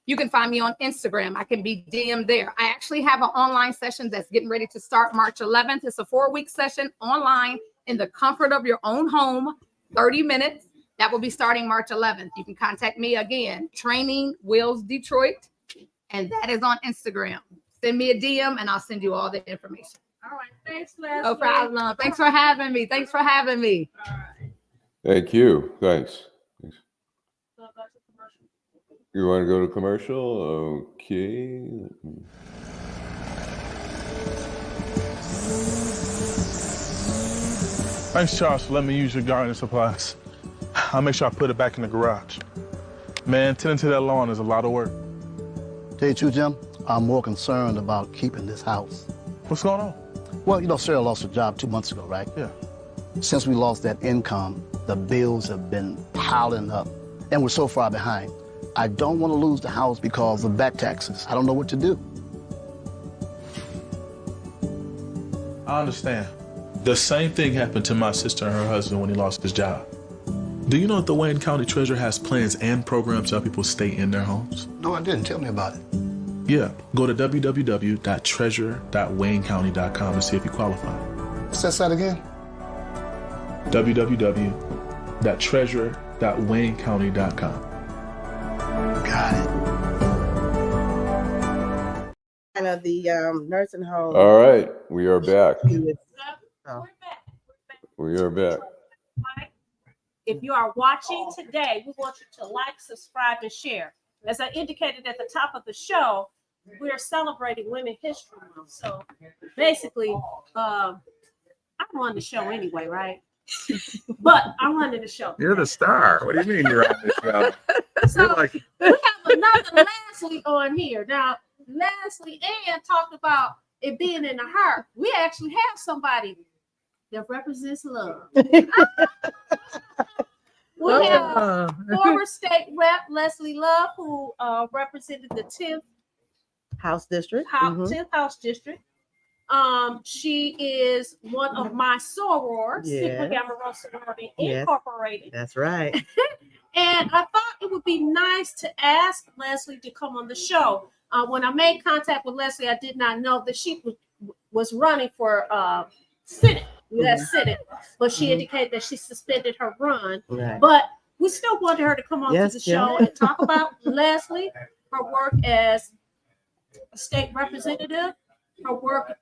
You can find me on Instagram. I can be DM'd there. I actually have an online session that's getting ready to start March 11th. It's a 4-week session online in the comfort of your own home, 30 minutes. That will be starting March 11th. You can contact me again, Training Wheels Detroit, and that is on Instagram. Send me a DM and I'll send you all the information. All right. Thanks, Leslie. No problem. Thanks for having me. All right. thank you. Thanks. You want to go to commercial? Okay. Thanks, Charles, for letting me use your gardening supplies. I'll make sure I put it back in the garage. Man, tending to that lawn is a lot of work. Tell you the truth, Jim, I'm more concerned about keeping this house. What's going on? Well, you know, Sarah lost her job 2 months ago, right? Yeah. Since we lost that income, the bills have been piling up, and we're so far behind. I don't want to lose the house because of back taxes. I don't know what to do. I understand. The same thing happened to my sister and her husband when he lost his job. Do you know that the Wayne County Treasurer has plans and programs to help people stay in their homes? No, I didn't. Tell me about it. Yeah, go to www.treasure.waynecounty.com and see if you qualify. Say that again. www.treasure.waynecounty.com. Got it. Of the nursing home. All right, we are back. Oh. We are back. If you are watching today, we want you to like, subscribe, and share. As I indicated at the top of the show, we're celebrating Women's History Month. So basically, I'm running the show anyway, right? But I'm running the show. You're the star. What do you mean you're on this show? So like... we have another Leslie on here. Now, Leslie Ann talked about it being in the heart. We actually have somebody that represents love. We have former state rep Leslie Love, who represented the 10th House District. 10th House District. She is one of my sorors, Sigma Gamma Rho Sorority Incorporated. That's right. And I thought it would be nice to ask Leslie to come on the show. When I made contact with Leslie, I did not know that she was running for Senate, U.S. Senate, but she indicated that she suspended her run. Right. But we still wanted her to come on to the Yes, show and talk about Leslie, her work as a state representative, her work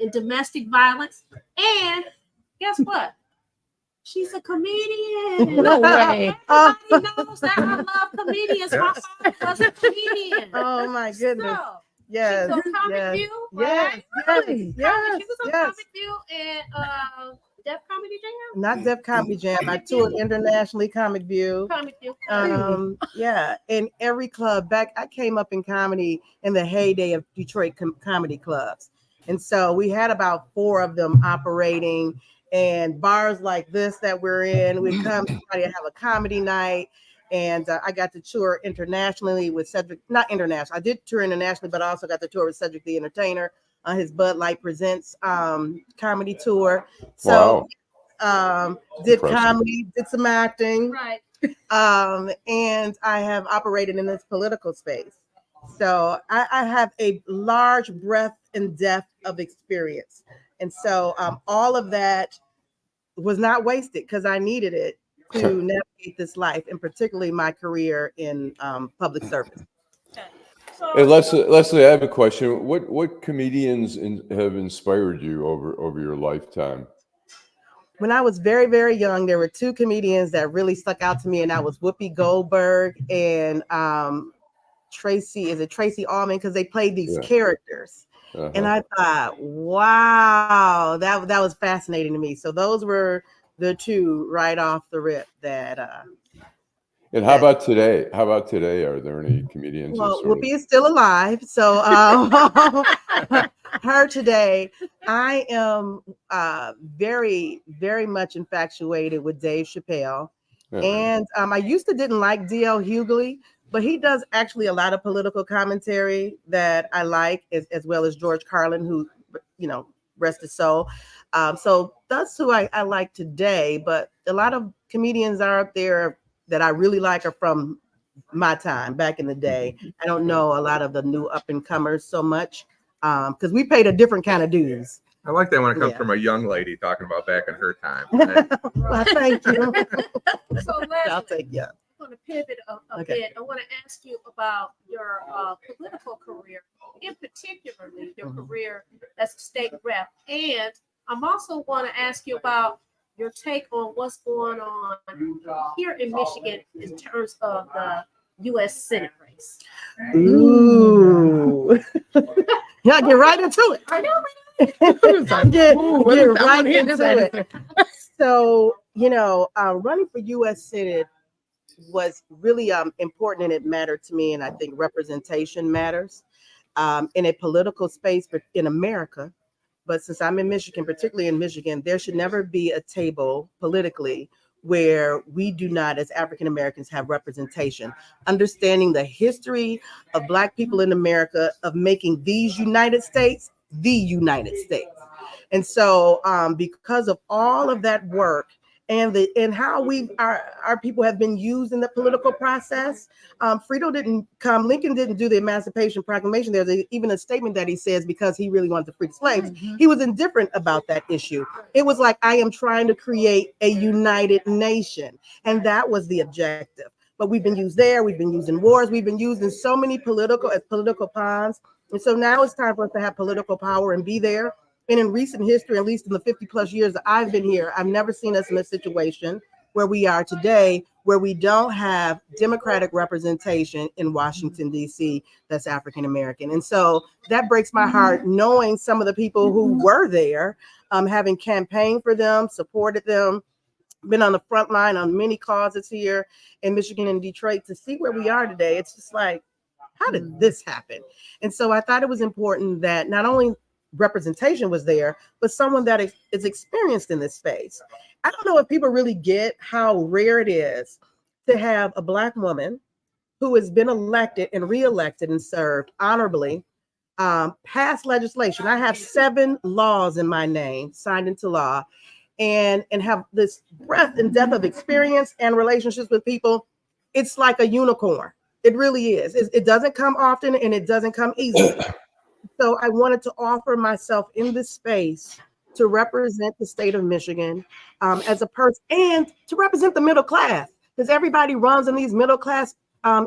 in domestic violence, and guess what? She's a comedian. No way. Everybody knows that I love comedians. My father was a comedian. Oh my goodness. So, Yes. she's on Comic Yes. View, Yes. right? Yes. She was on Yes. Comic View and Def Comedy Jam. Not Def Comedy Jam. I toured internationally, Comic View. Comic View. Yeah, in every club back, I came up in comedy in the heyday of Detroit comedy clubs. And so we had about 4 of them operating, and bars like this that we're in, we come somebody have a comedy night. And I got to tour internationally with Cedric, not international. I did tour internationally, but I also got to tour with Cedric the Entertainer on his Bud Light Presents comedy tour. So did Impressive. comedy, did some acting. Right. And I have operated in this political space. So I have a large breadth and depth of experience. And so all of that was not wasted because I needed it to navigate this life, and particularly my career in public service. Okay. So, Hey, Leslie, I have a question. What comedians have inspired you over your lifetime? When I was very, very young, there were 2 comedians that really stuck out to me, and that was Whoopi Goldberg and Tracy Allman, because they played these characters. And I thought, wow, that was fascinating to me. So those were the 2 right off the rip that And how about today? How about today? Are there any comedians? well, Whoopi is still alive. So her today, I am very, very much infatuated with Dave Chappelle. And I used to didn't like D.L. Hughley, but he does actually a lot of political commentary that I like, as well as George Carlin, who, rest his soul. So that's who I like today. But a lot of comedians are up there that I really like are from my time back in the day. I don't know a lot of the new up and comers so much because we paid a different kind of dues. I like that when it comes from a young lady talking about back in her time. Well, thank you. So I'll take I'm going to pivot a bit. I want to ask you about your political career, in particularly your career as a state rep. And I'm also want to ask you about your take on what's going on here in Michigan in terms of the U.S. Senate race. Ooh. Yeah, get right into it. I know. Get right into it. So, running for U.S. Senate was really important, and it mattered to me. And I think representation matters in a political space in America. But since I'm in Michigan, particularly in Michigan, there should never be a table politically where we do not, as African Americans, have representation. Understanding the history of Black people in America of making these United States the United States. And so because of all of that work and how our people have been used in the political process, Lincoln didn't do the Emancipation Proclamation. There's even a statement that he says because he really wanted to free the slaves. He was indifferent about that issue. It was like, I am trying to create a united nation. And that was the objective. But we've been used there. We've been used in wars. We've been used in so many political pawns. And so now it's time for us to have political power and be there. And in recent history, at least in the 50 plus years that I've been here, I've never seen us in a situation where we are today, where we don't have Democratic representation in Washington, D.C. that's African American. And so that breaks my heart, knowing some of the people who were there, having campaigned for them, supported them, been on the front line on many causes here in Michigan and Detroit, to see where we are today. It's just like, how did this happen? And so I thought it was important that not only representation was there, but someone that is experienced in this space. I don't know if people really get how rare it is to have a Black woman who has been elected and reelected and served honorably, passed legislation. I have 7 laws in my name signed into law, and have this breadth and depth of experience and relationships with people, it's like a unicorn. It really is. It doesn't come often and it doesn't come easily. So I wanted to offer myself in this space to represent the state of Michigan as a person and to represent the middle class, because everybody runs in these middle class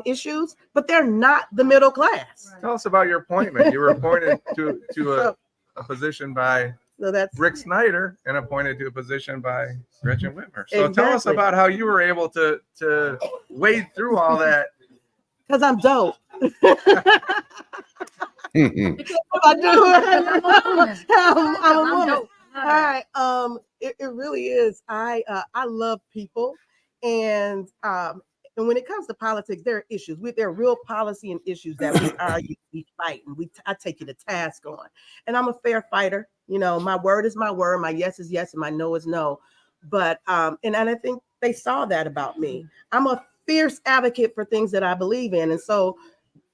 issues, but they're not the middle class. Tell us about your appointment. You were appointed to a position by Rick Snyder and appointed to a position by Gretchen Whitmer. So tell us about how you were able to wade through all that. Because I'm dope. I'm a woman. All right. It really is. I love people, and when it comes to politics, there are issues. There are real policy and issues that we argue, we fight, and I take you to task on. And I'm a fair fighter. You know, my word is my word, my yes is yes, and my no is no. But and I think they saw that about me. I'm a fierce advocate for things that I believe in, and so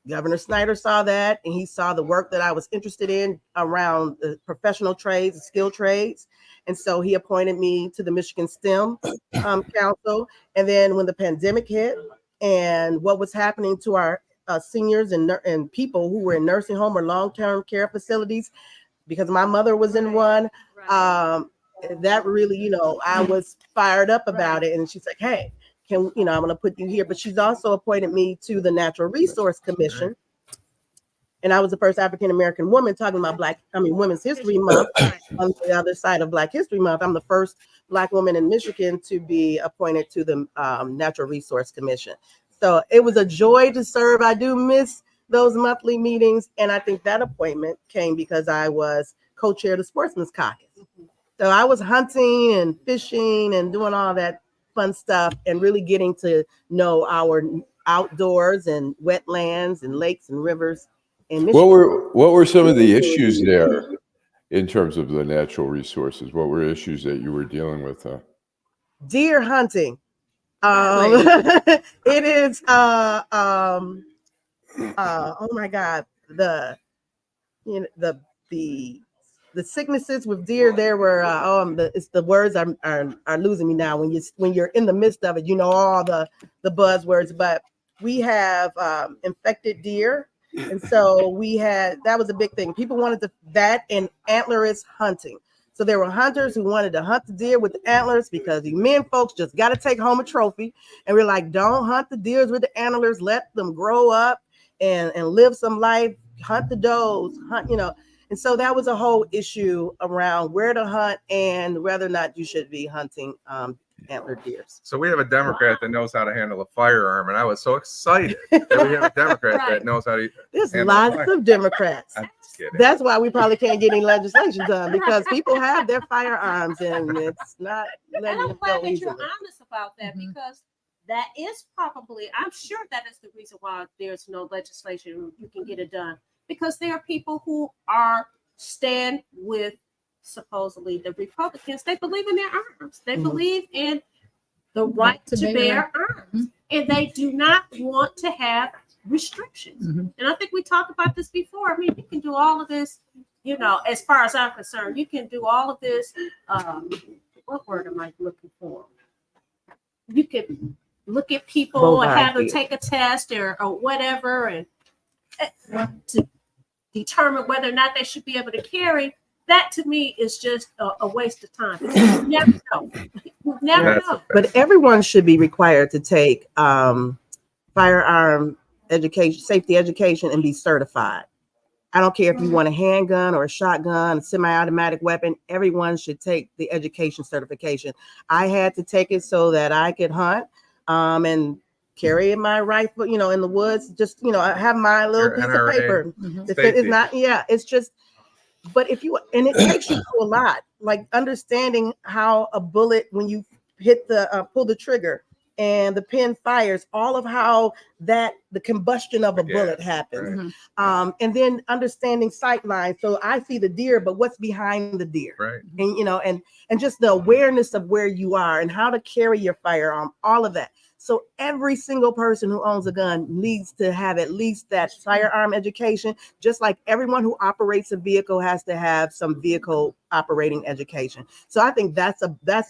Governor Snyder saw that, and he saw the work that I was interested in around the professional trades, the skilled trades. And so he appointed me to the Michigan STEM Council. And then when the pandemic hit and what was happening to our seniors and people who were in nursing home or long-term care facilities, because my mother was in one, that really, you know, I was fired up about it. And she's like, hey, I'm going to put you here. But she's also appointed me to the Natural Resource Commission. And I was the first African-American woman talking about Women's History Month on the other side of Black History Month. I'm the first Black woman in Michigan to be appointed to the Natural Resource Commission. So it was a joy to serve. I do miss those monthly meetings. And I think that appointment came because I was co-chair of the Sportsman's Caucus. So I was hunting and fishing and doing all that fun stuff and really getting to know our outdoors and wetlands and lakes and rivers in Michigan. What were some of the issues there in terms of the natural resources? What were issues that you were dealing with? Deer hunting. It is oh my God, the sicknesses with deer, there were the words are losing me now. When you're in the midst of it, you know all the buzzwords. But we have infected deer, and so that was a big thing. People wanted that and antlerless hunting. So there were hunters who wanted to hunt the deer with the antlers because you men folks just got to take home a trophy. And we're like, don't hunt the deers with the antlers. Let them grow up and live some life. Hunt the does. Hunt, And so that was a whole issue around where to hunt and whether or not you should be hunting antlered deer. So we have a Democrat that knows how to handle a firearm, and I was so excited that we have a Democrat that knows how to. There's lots of Democrats. That's why we probably can't get any legislation done, because people have their firearms and it's not. And I'm glad that you're honest about that, because that is probably, I'm sure that is the reason why there's no legislation you can get it done. Because there are people who stand with supposedly the Republicans. They believe in their arms. They believe in the right to bear arms. And they do not want to have restrictions. And I think we talked about this before. I mean, you can do all of this, as far as I'm concerned, you can do all of this. What word am I looking for? You could look at people and have them take a test or whatever, and to determine whether or not they should be able to carry. That to me is just a waste of time. You never know. You never know. But everyone should be required to take firearm education, safety education, and be certified. I don't care if you want a handgun or a shotgun, a semi-automatic weapon. Everyone should take the education certification. I had to take it so that I could hunt and carry my rifle, in the woods. Just, I have my little piece of paper. It's not, it's just, but it takes you to a lot, like understanding how a bullet, when you hit pull the trigger and the pin fires, all of how that the combustion of a Yeah, bullet happens. right. And then understanding sight lines. So I see the deer, but what's behind the deer? Right. And you know, and just the awareness of where you are and how to carry your firearm, all of that. So every single person who owns a gun needs to have at least that firearm education, just like everyone who operates a vehicle has to have some vehicle operating education. So I think that's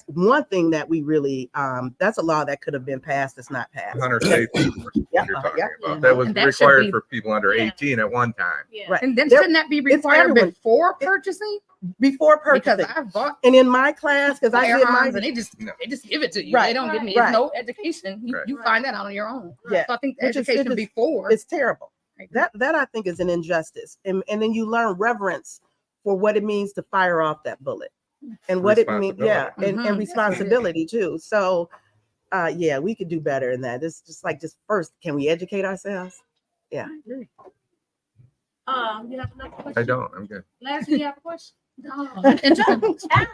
one thing that we really that's a law that could have been passed. It's not passed. Hunter safety. Yeah, You're talking yeah. about. That was And that should required be- for people under 18 at one time. Yeah. Right. And then There- shouldn't that be it's required everyone. before purchasing? Before purchasing. Because I've bought And in my class, because I did firearms my and they just give it to you. Right, They don't give me right. no education. You, Right. you find that out on your own. Yeah. So I think the Which is- education it is- before it's terrible. That I think is an injustice. And then you learn reverence for what it means to fire off that bullet and what it means. Yeah. And Mhm. responsibility too. So yeah, we could do better in that. It's just first, can we educate ourselves? Yeah. You have another question? I don't. I'm good. Leslie, you have a question?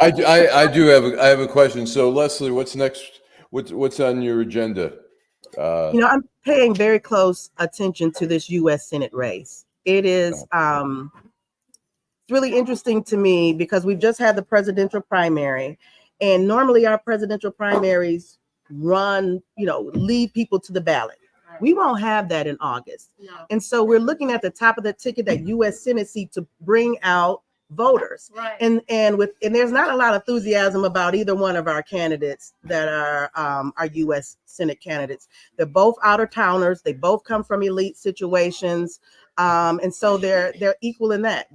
I do have a question. So Leslie, what's next? What's on your agenda? You know, I'm paying very close attention to this U.S. Senate race. It is really interesting to me because we've just had the presidential primary, and normally our presidential primaries lead people to the ballot. We won't have that in August. No. And so we're looking at the top of the ticket, that U.S. Senate seat, to bring out voters. Right. And there's not a lot of enthusiasm about either one of our candidates that are our U.S. Senate candidates. They're both outer towners. They both come from elite situations. And so they're equal in that.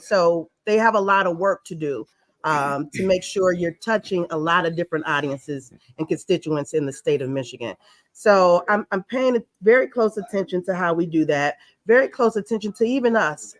So they have a lot of work to do to make sure you're touching a lot of different audiences and constituents in the state of Michigan. So I'm paying very close attention to how we do that. Very close attention to even us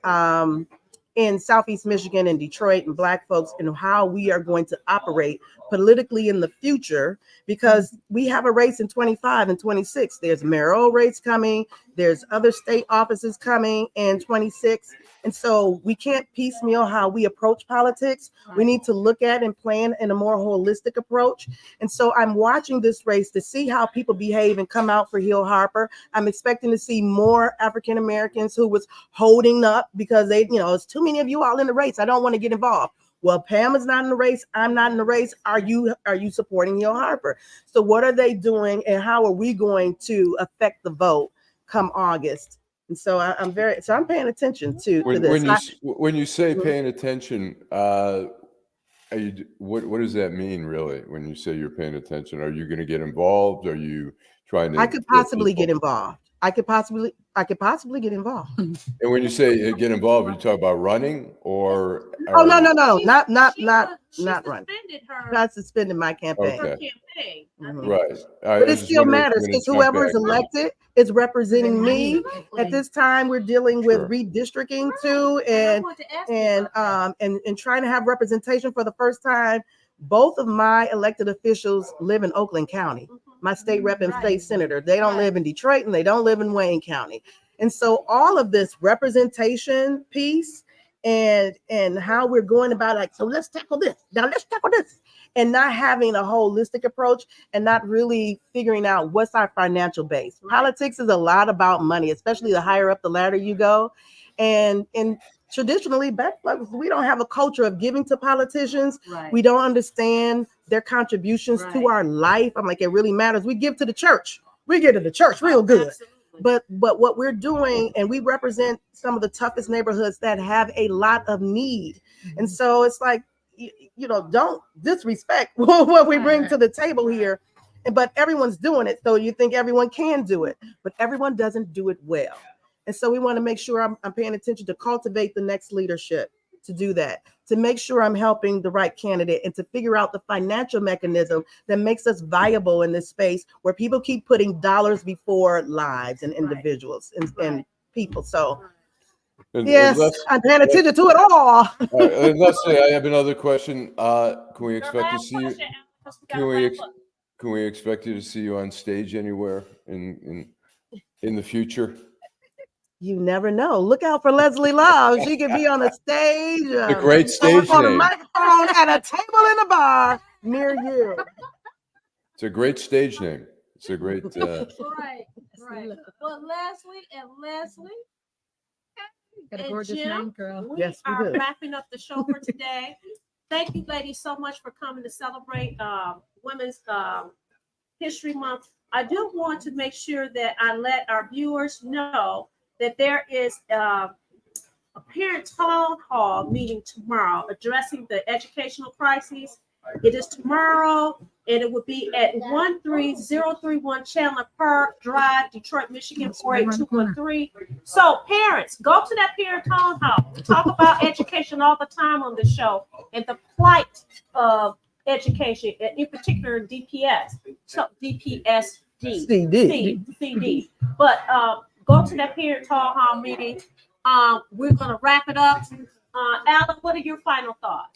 in Southeast Michigan and Detroit and Black folks, and how we are going to operate politically in the future, because we have a race in 25 and 26. There's mayoral race coming. There's other state offices coming in 26. And so we can't piecemeal how we approach politics. We need to look at and plan in a more holistic approach. And so I'm watching this race to see how people behave and come out for Hill Harper. I'm expecting to see more African Americans who was holding up because it's too many of you all in the race. I don't want to get involved. Well, Pam is not in the race. I'm not in the race. Are you supporting Hill Harper? So what are they doing, and how are we going to affect the vote come August? And so I'm paying attention to this. When you say paying attention, what does that mean really? When you say you're paying attention, are you going to get involved? Are you trying to? I could possibly get involved. I could possibly get involved. And when you say get involved, you talk about running or? Oh no, not running. Her Not suspended my campaign. Okay. campaign. Right. But it still matters, because whoever is elected is representing me. At this time, we're dealing with redistricting too, and trying to have representation for the first time. Both of my elected officials live in Oakland County. My state rep and state senator, they don't live in Detroit and they don't live in Wayne County. And so all of this representation piece and how we're going about it, so let's tackle this. Now let's tackle this. And not having a holistic approach and not really figuring out what's our financial base. Politics is a lot about money, especially the higher up the ladder you go. And traditionally, Black folks, we don't have a culture of giving to politicians. Right. We don't understand their contributions to our life. I'm like, it really matters. We give to the church. We give to the church real good. Absolutely. But what we're doing, and we represent some of the toughest neighborhoods that have a lot of need. And so it's like, don't disrespect what we bring to the table here. But everyone's doing it. So you think everyone can do it, but everyone doesn't do it well. And so we want to make sure I'm paying attention to cultivate the next leadership, to do that, to make sure I'm helping the right candidate, and to figure out the financial mechanism that makes us viable in this space where people keep putting dollars before lives and individuals and people. So yes, I'm paying attention to it all. Leslie, I have another question. Can we expect to see you? Can we expect you to see you on stage anywhere in the future? You never know. Look out for Leslie Love. She could be on a stage. A great stage on a name. microphone at a table in a bar near you. It's a great stage name. It's a great. Right. right. Well, Leslie, Got a and gorgeous Jim, name, girl. we Yes, we are do. wrapping up the show for today. Thank you, ladies, so much for coming to celebrate Women's History Month. I do want to make sure that I let our viewers know that there is a parent town hall meeting tomorrow addressing the educational crises. It is tomorrow, and it will be at 13031 Chandler Park Drive, Detroit, Michigan, 48213. So, parents, go to that parent town hall. We talk about education all the time on the show and the plight of education, in particular DPS, so DPSD, CD. But go to that parent town hall meeting. We're going to wrap it up. Allan, what are your final thoughts?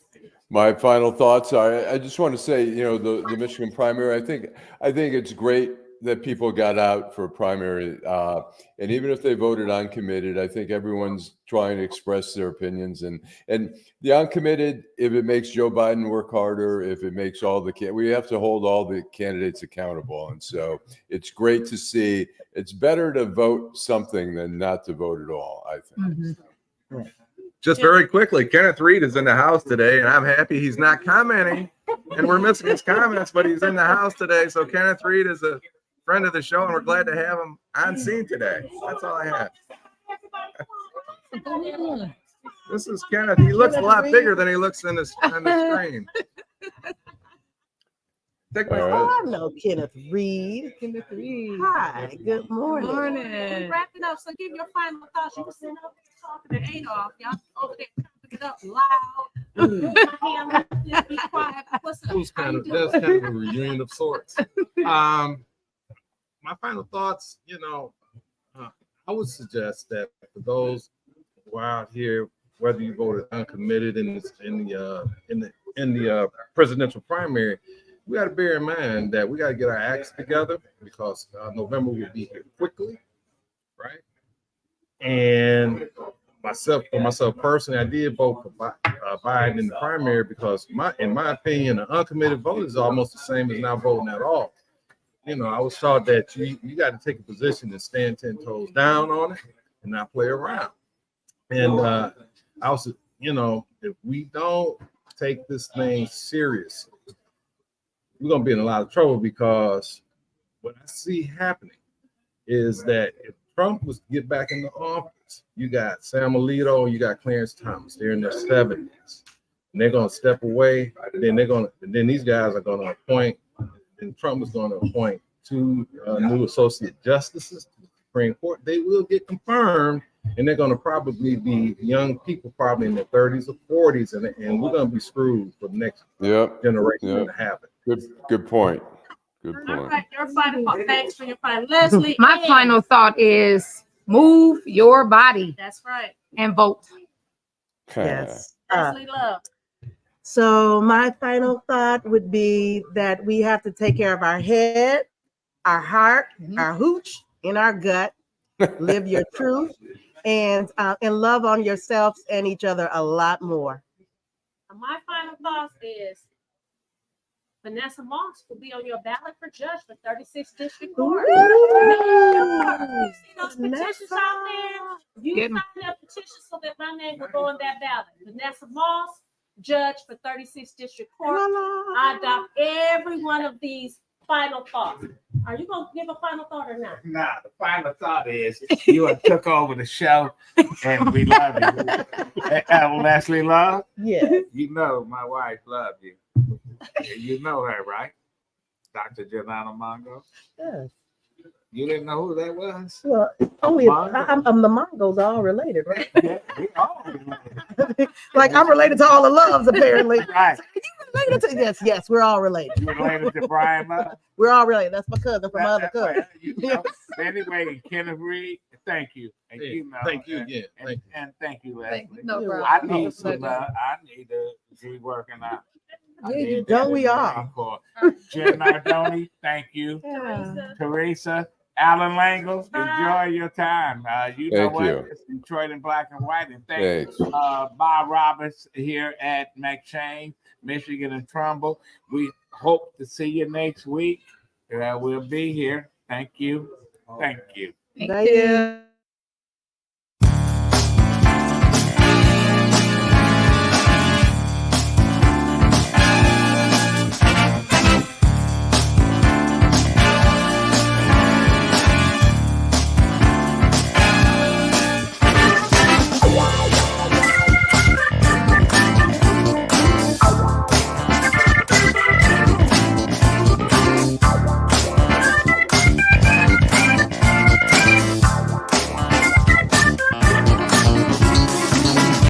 My final thoughts are, I just want to say, the Michigan primary, I think it's great that people got out for a primary. And even if they voted uncommitted, I think everyone's trying to express their opinions. And the uncommitted, if it makes Joe Biden work harder, if it makes we have to hold all the candidates accountable. And so it's great to see. It's better to vote something than not to vote at all, I think. Mm-hmm. Just very quickly, Kenneth Reed is in the house today, and I'm happy he's not commenting, and we're missing his comments, but he's in the house today. So Kenneth Reed is a friend of the show, and we're glad to have him on scene today. That's all I have. This is Kenneth. He looks a lot bigger than he looks on the screen. Take my All right. I know Kenneth Reed. Kenneth Reed. Hi, good morning. We're wrapping up. So give your final thoughts. You were sitting up there talking to Adolph. Y'all over there chopping it up loud. Be quiet. What's up? That's kind of a reunion of sorts. My final thoughts, I would suggest that for those who are out here, whether you voted uncommitted in the presidential primary, we got to bear in mind that we got to get our acts together because November will be here quickly, right? And for myself personally, I did vote for Biden in the primary because, in my opinion, an uncommitted vote is almost the same as not voting at all. I was taught that you got to take a position and stand 10 toes down on it and not play around. And I also, if we don't take this thing seriously, we're going to be in a lot of trouble because what I see happening is that if Trump was to get back in the office, you got Sam Alito and you got Clarence Thomas. They're in their 70s. And they're going to step away. And then these guys are going to appoint, and Trump is going to appoint 2 new associate justices to the Supreme Court. They will get confirmed, and they're going to probably be young people, probably in their 30s or 40s, and we're going to be screwed for the next generation to happen. Good point. Good point. All right, your final thought. Thanks for your final. Leslie. My final thought is move your body That's right. and vote. Yes. Leslie Love. So my final thought would be that we have to take care of our head, our heart, our hooch, and our gut. Live your truth, and love on yourselves and each other a lot more. My final thoughts is Vanessa Moss will be on your ballot for judge for 36th District Court. You see those petitions out there? You sign that petition so that my name will go on that ballot. Vanessa Moss, judge for 36th District Court. I adopt every one of these final thoughts. Are you going to give a final thought or not? Nah, the final thought is you have took over the show and we love you. Leslie Love? Yeah. You know my wife loves you. You know her, right? Dr. Allan Mongo? Yes. You didn't know who that was? Well, only the Mongos are all related, right? Yeah, we all related. Like I'm related to all the Loves, apparently. Right. Related to, yes, we're all related. You related to Brian Love? We're all related. That's my cousin from my other cousin. You know. Anyway, Kenneth Reed, thank you. And Thank you again. And thank you, Leslie. No problem. I need some I need to be working out. Don't we all? Jen Nardone, thank you. Yeah. Teresa, Allan Lengel, enjoy your time. You know Thank what? you. It's Detroit in black and white. And thanks. Thanks. Bob Roberts here at McShane, Michigan and Trumbull. We hope to see you next week. We'll be here. Thank you. Thank you. Thank Thank you. you.